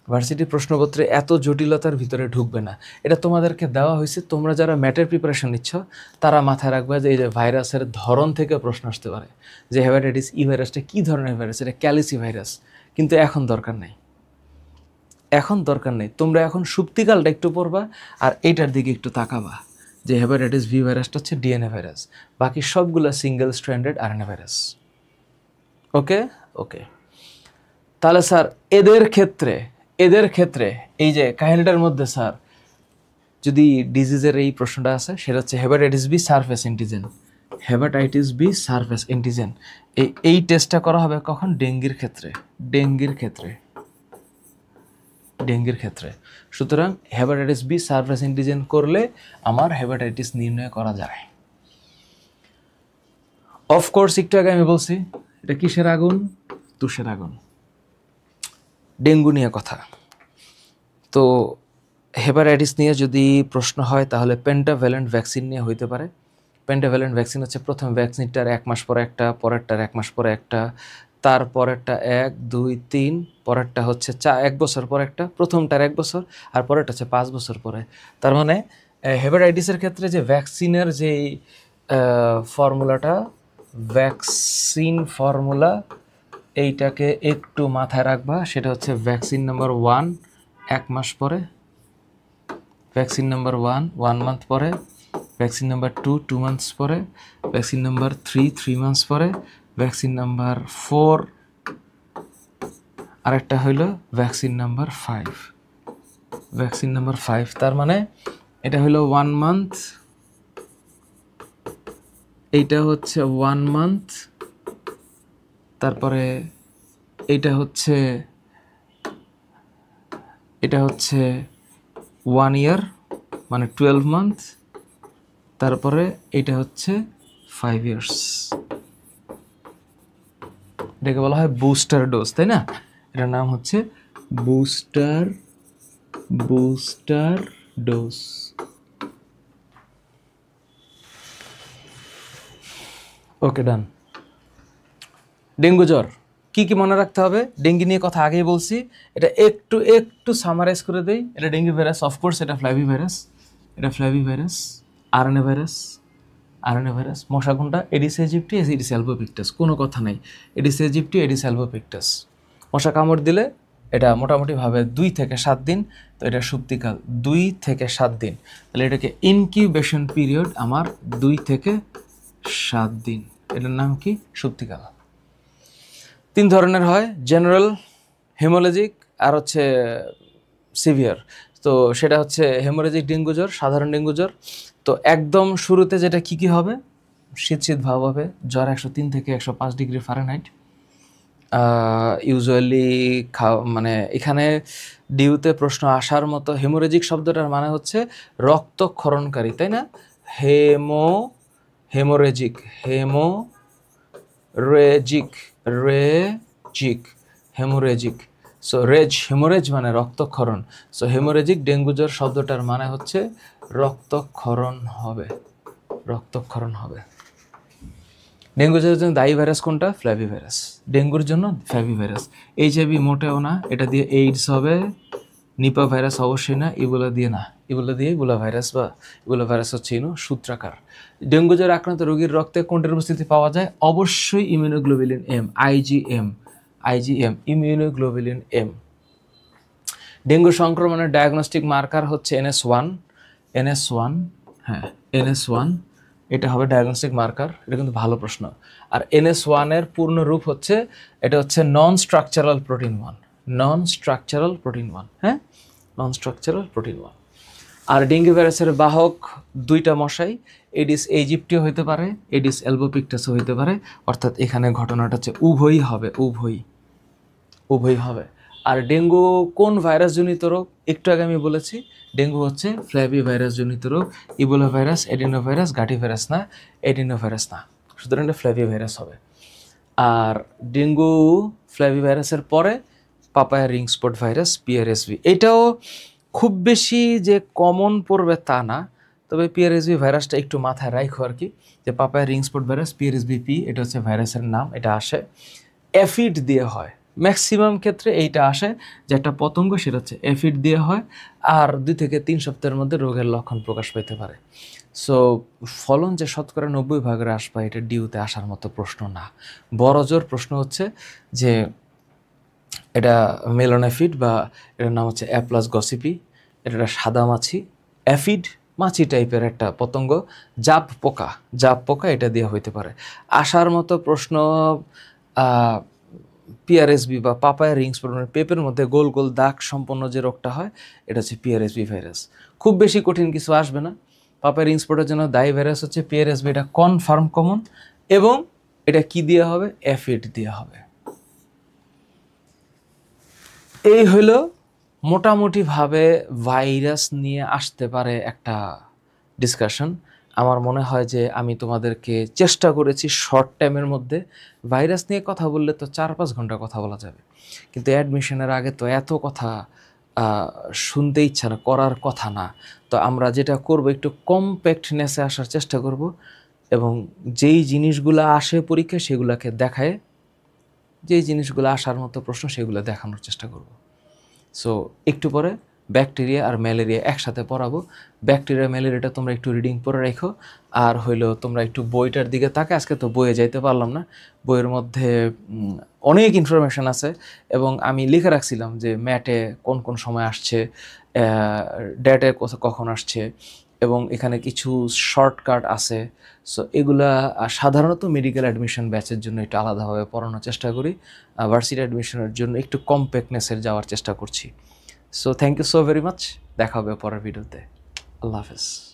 S1: ভার্সিটি প্রশ্নপত্রে এত জটিলতার ভিতরে ঢুকবে না। এটা তোমাদেরকে দেওয়া হয়েছে, তোমরা যারা ম্যাটের প্রিপারেশন নিচ্ছ তারা মাথায় রাখবে যে এই যে ভাইরাসের ধরন থেকে প্রশ্ন আসতে পারে, যে হেপাটাইটিস ই ভাইরাসটা কী ধরনের ভাইরাস, এটা ক্যালিসি ভাইরাস। কিন্তু এখন দরকার নেই, তোমরা এখন সুপ্তিকালটা একটু পড়বা আর এইটার দিকে একটু তাকাবা, যে হেপাটাইটিস ভি ভাইরাসটা হচ্ছে ডিএনএ ভাইরাস, বাকি সবগুলো সিঙ্গেল স্ট্র্যান্ডেড আরএনএ ভাইরাস। ওকে। তাহলে স্যার এদের ক্ষেত্রে এই যে কাহিনীটার মধ্যে স্যার যদি ডিজিজের এই প্রশ্নটা আছে, সেটা হচ্ছে হেপাটাইটিস বি সারফেস অ্যান্টিজেন। এই টেস্টটা করা হবে কখন? ডেঙ্গির ক্ষেত্রে। সুতরাং হেপাটাইটিস বি সারফেস অ্যান্টিজেন করলে আমার হেপাটাইটিস নির্ণয় করা যায়। অফকোর্স একটু আগে আমি বলছি এটা কিসের আগুন? তুষের আগুন। ডেঙ্গু নিয়ে কথা। তো হেপাটাইটিস নিয়ে যদি প্রশ্ন হয় তাহলে পেন্টাভ্যালেন্ট ভ্যাকসিন নিয়ে হইতে পারে। পেন্টাভ্যালেন্ট ভ্যাকসিন হচ্ছে প্রথম ভ্যাকসিনটার 1 মাস পরে একটা, পরেরটার 1 মাস পরে একটা, তারপরেরটা 1, 2, 3, পরেরটা হচ্ছে 1 বছর পরে একটা, প্রথমটার 1 বছর আর পরেরটা হচ্ছে 5 বছর পরে। তার মানে হেপাটাইটিসের ক্ষেত্রে যে ভ্যাকসিনের যেই ভ্যাকসিন ফর্মুলা, এইটাকে একটু মাথায় রাখবা। সেটা হচ্ছে ভ্যাকসিন নাম্বার 1 1 মাস পরে, ভ্যাকসিন নাম্বার 1 মান্থ পরে, ভ্যাকসিন নাম্বার 2 মান্থস পরে, ভ্যাকসিন নাম্বার 3 মান্থস পরে, ভ্যাকসিন নাম্বার 4, আরেকটা হইল ভ্যাকসিন নাম্বার 5। তার মানে এটা হইল 1 মান্থ, এইটা হচ্ছে 1 মান্থ, তারপরে এটা হচ্ছে 1 ইয়ার মানে 12 মান্থ, তারপরে এটা হচ্ছে 5 ইয়ার্স। এটাকে বলা হয় বুস্টার ডোজ, তাই না? এটার নাম হচ্ছে বুস্টার ডোজ। ওকে ডান। ডেঙ্গু জ্বর কি মনে রাখতে হবে? ডেঙ্গি নিয়ে কথা আগেই বলছি, এটা একটু সামারাইজ করে দেই। এটা ডেঙ্গি ভাইরাস, অফকোর্স এটা ফ্ল্যাভি ভাইরাস, আরএনএ ভাইরাস। মশা কোনটা? Aedes aegypti, Aedes albopictus. কোনো কথা নাই, এডিস ইজিপ্টি, এডিস অ্যালবোপিক্টাস। মশা কামড় দিলে এটা মোটামুটিভাবে 2 থেকে 7 দিন। তো এটা সুপ্তিকাল 2 থেকে 7 দিন, তাহলে এটাকে ইনকিউবেশন পিরিয়ড আমার 2 থেকে 7 দিন। এটার নাম কি? সুপ্তিকাল। 3 ধরনের হয়, জেনারেল, হেমোরেজিক আর হচ্ছে সিভিয়ার। তো সেটা হচ্ছে হেমোরেজিক ডেঙ্গু জ্বর, সাধারণ ডেঙ্গু জ্বর। তো একদম শুরুতে যেটা কি হবে, শীত শীত ভাব হবে, জ্বর 103 থেকে 105 ডিগ্রি ফারেনহাইট। ইউজুয়ালি মানে এখানে ডিউতে প্রশ্ন আসার মতো, হেমোরেজিক শব্দটার মানে হচ্ছে রক্তক্ষরণকারী, তাই না? Haemorrhagic haemorrhagic. সো হেমোরেজ মানে রক্তক্ষরণ। সো হেমোরেজিক ডেঙ্গু জ্বর শব্দটার মানে হচ্ছে রক্তক্ষরণ হবে। ডেঙ্গু জ্বরের জন্য দায়ী ভাইরাস কোনটা? ফ্ল্যাভিভাইরাস। ডেঙ্গুর জন্য ফ্ল্যাভিভাইরাস। এইচআইভি মোটেও না, এটা দিয়ে এইডস হবে। নিপা ভাইরাস অবশ্যই না, ইবোলা দিয়ে না, ইবোলা দিয়ে ইবোলা ভাইরাস বা ইবোলা ভাইরাস হচ্ছে সূত্রাকার। ডেঙ্গু জ্বরে আক্রান্ত রোগীর রক্তে কোনটার উপস্থিতি পাওয়া যায়? অবশ্যই immunoglobulin M, IgM, immunoglobulin M. Dengue সংক্রমণের ডায়াগনস্টিক মার্কার হচ্ছে NS1, এটা হবে ডায়াগনস্টিক মার্কার। এটা কিন্তু ভালো প্রশ্ন। আর NS1 এর পূর্ণ রূপ হচ্ছে, এটা হচ্ছে নন স্ট্রাকচারাল প্রোটিন 1। হ্যাঁ, নন স্ট্রাকচারাল প্রোটিন 1। আর ডেঙ্গু ভাইরাসের বাহক 2টা মশাই, এডিস ইজিপ্টিও হইতে পারে, এডিস এলবোপিক্টাসও হইতে পারে। অর্থাৎ এখানে ঘটনাটা হচ্ছে উভয়ই হবে। আর ডেঙ্গু কোন ভাইরাস জনিত রোগ? একটু আগে আমি বলেছি, ডেঙ্গু হচ্ছে ফ্ল্যাভি ভাইরাস জনিত রোগ। ইবোলা ভাইরাস, এডিনোভাইরাস, গাটি ভাইরাস না, এডিনোভাইরাস না, সুতরাং এটা ফ্ল্যাভি ভাইরাস হবে। আর ডেঙ্গু ফ্ল্যাভি ভাইরাসের পরে papaya ring spot virus, PRSV। এটাও খুব বেশি যে কমন পড়বে তা না, তবে PRSV ভাইরাসটা একটু মাথায় রাখো আর কি, যে papaya ring spot virus, PRSVP, এটা হচ্ছে ভাইরাসের নাম। এটা আসে অ্যাফিড দিয়ে হয়, ম্যাক্সিমাম ক্ষেত্রে এইটা আসে যে একটা পতঙ্গ, সেটা হচ্ছে অ্যাফিড দিয়ে হয়। আর 2 থেকে 3 সপ্তাহের মধ্যে রোগের লক্ষণ প্রকাশ পেতে পারে। সো ফলন যে শতকরা 90% হ্রাস পায়, এটা ডিউতে আসার মতো প্রশ্ন না। বড় জোর প্রশ্ন হচ্ছে যে এটা মেলোনাফিড বা এটার নাম হচ্ছে অ্যাপ্লাস গসিপি, এটা একটা সাদা মাছি, অ্যাফিড মাছি টাইপের একটা পতঙ্গ, জাপ পোকা, এটা দিয়ে হইতে পারে। আসার মতো প্রশ্ন PRSV বা পাপায়া রিংস প্রোটিনের পেপের মধ্যে গোল গোল দাগ সম্পন্ন যে রোগটা হয়, এটা হচ্ছে PRSV ভাইরাস। খুব বেশি কঠিন কিছু আসবে না। পাপায়া রিংস প্রোটিনের জন্য দায়ী ভাইরাস হচ্ছে PRSV, এটা কনফার্ম কমন। এবং এটা কি দিয়ে হবে? অ্যাফিড দিয়ে হবে। এই হলো মোটামুটিভাবে ভাইরাস নিয়ে আসতে পারে একটা ডিসকাশন। আমার মনে হয় যে আমি তোমাদেরকে চেষ্টা করেছি শর্ট টাইমের মধ্যে। ভাইরাস নিয়ে কথা বললে তো 4-5 ঘন্টা কথা বলা যাবে, কিন্তু অ্যাডমিশনের আগে তো এত কথা শুনতে ইচ্ছা না, করার কথা না। তো আমরা যেটা করব, একটু কম্প্যাক্টনেসে আসার চেষ্টা করব এবং যেই জিনিসগুলো আসে পরীক্ষা সেগুলোকে দেখায়, যেই জিনিসগুলো আসার মতো প্রশ্ন সেগুলো দেখানোর চেষ্টা করব। সো একটু পরে ব্যাকটেরিয়া আর ম্যালেরিয়া একসাথে পড়াবো। ব্যাকটেরিয়া ম্যালেরিয়াটা তোমরা একটু রিডিং পড়ে রাখো। আর হইলো তোমরা একটু বইটার দিকে তাকে, আজকে তো বইয়ে যাইতে পারলাম না, বইয়ের মধ্যে অনেক ইনফরমেশান আছে এবং আমি লিখে রাখছিলাম যে ম্যাটে কোন কোন সময় আসছে, ডেটে কখন আসছে, এবং এখানে কিছু শর্টকাট আছে। সো এগুলা সাধারণত মেডিকেল অ্যাডমিশন ব্যাচের জন্য একটু আলাদাভাবে পড়ানোর চেষ্টা করি, ভার্সিটি অ্যাডমিশনের জন্য একটু কম্প্যাক্টনেসের যাওয়ার চেষ্টা করছি। So thank you so very much. দেখা হবে পরের ভিডিওতে। আল্লাহ হাফেজ।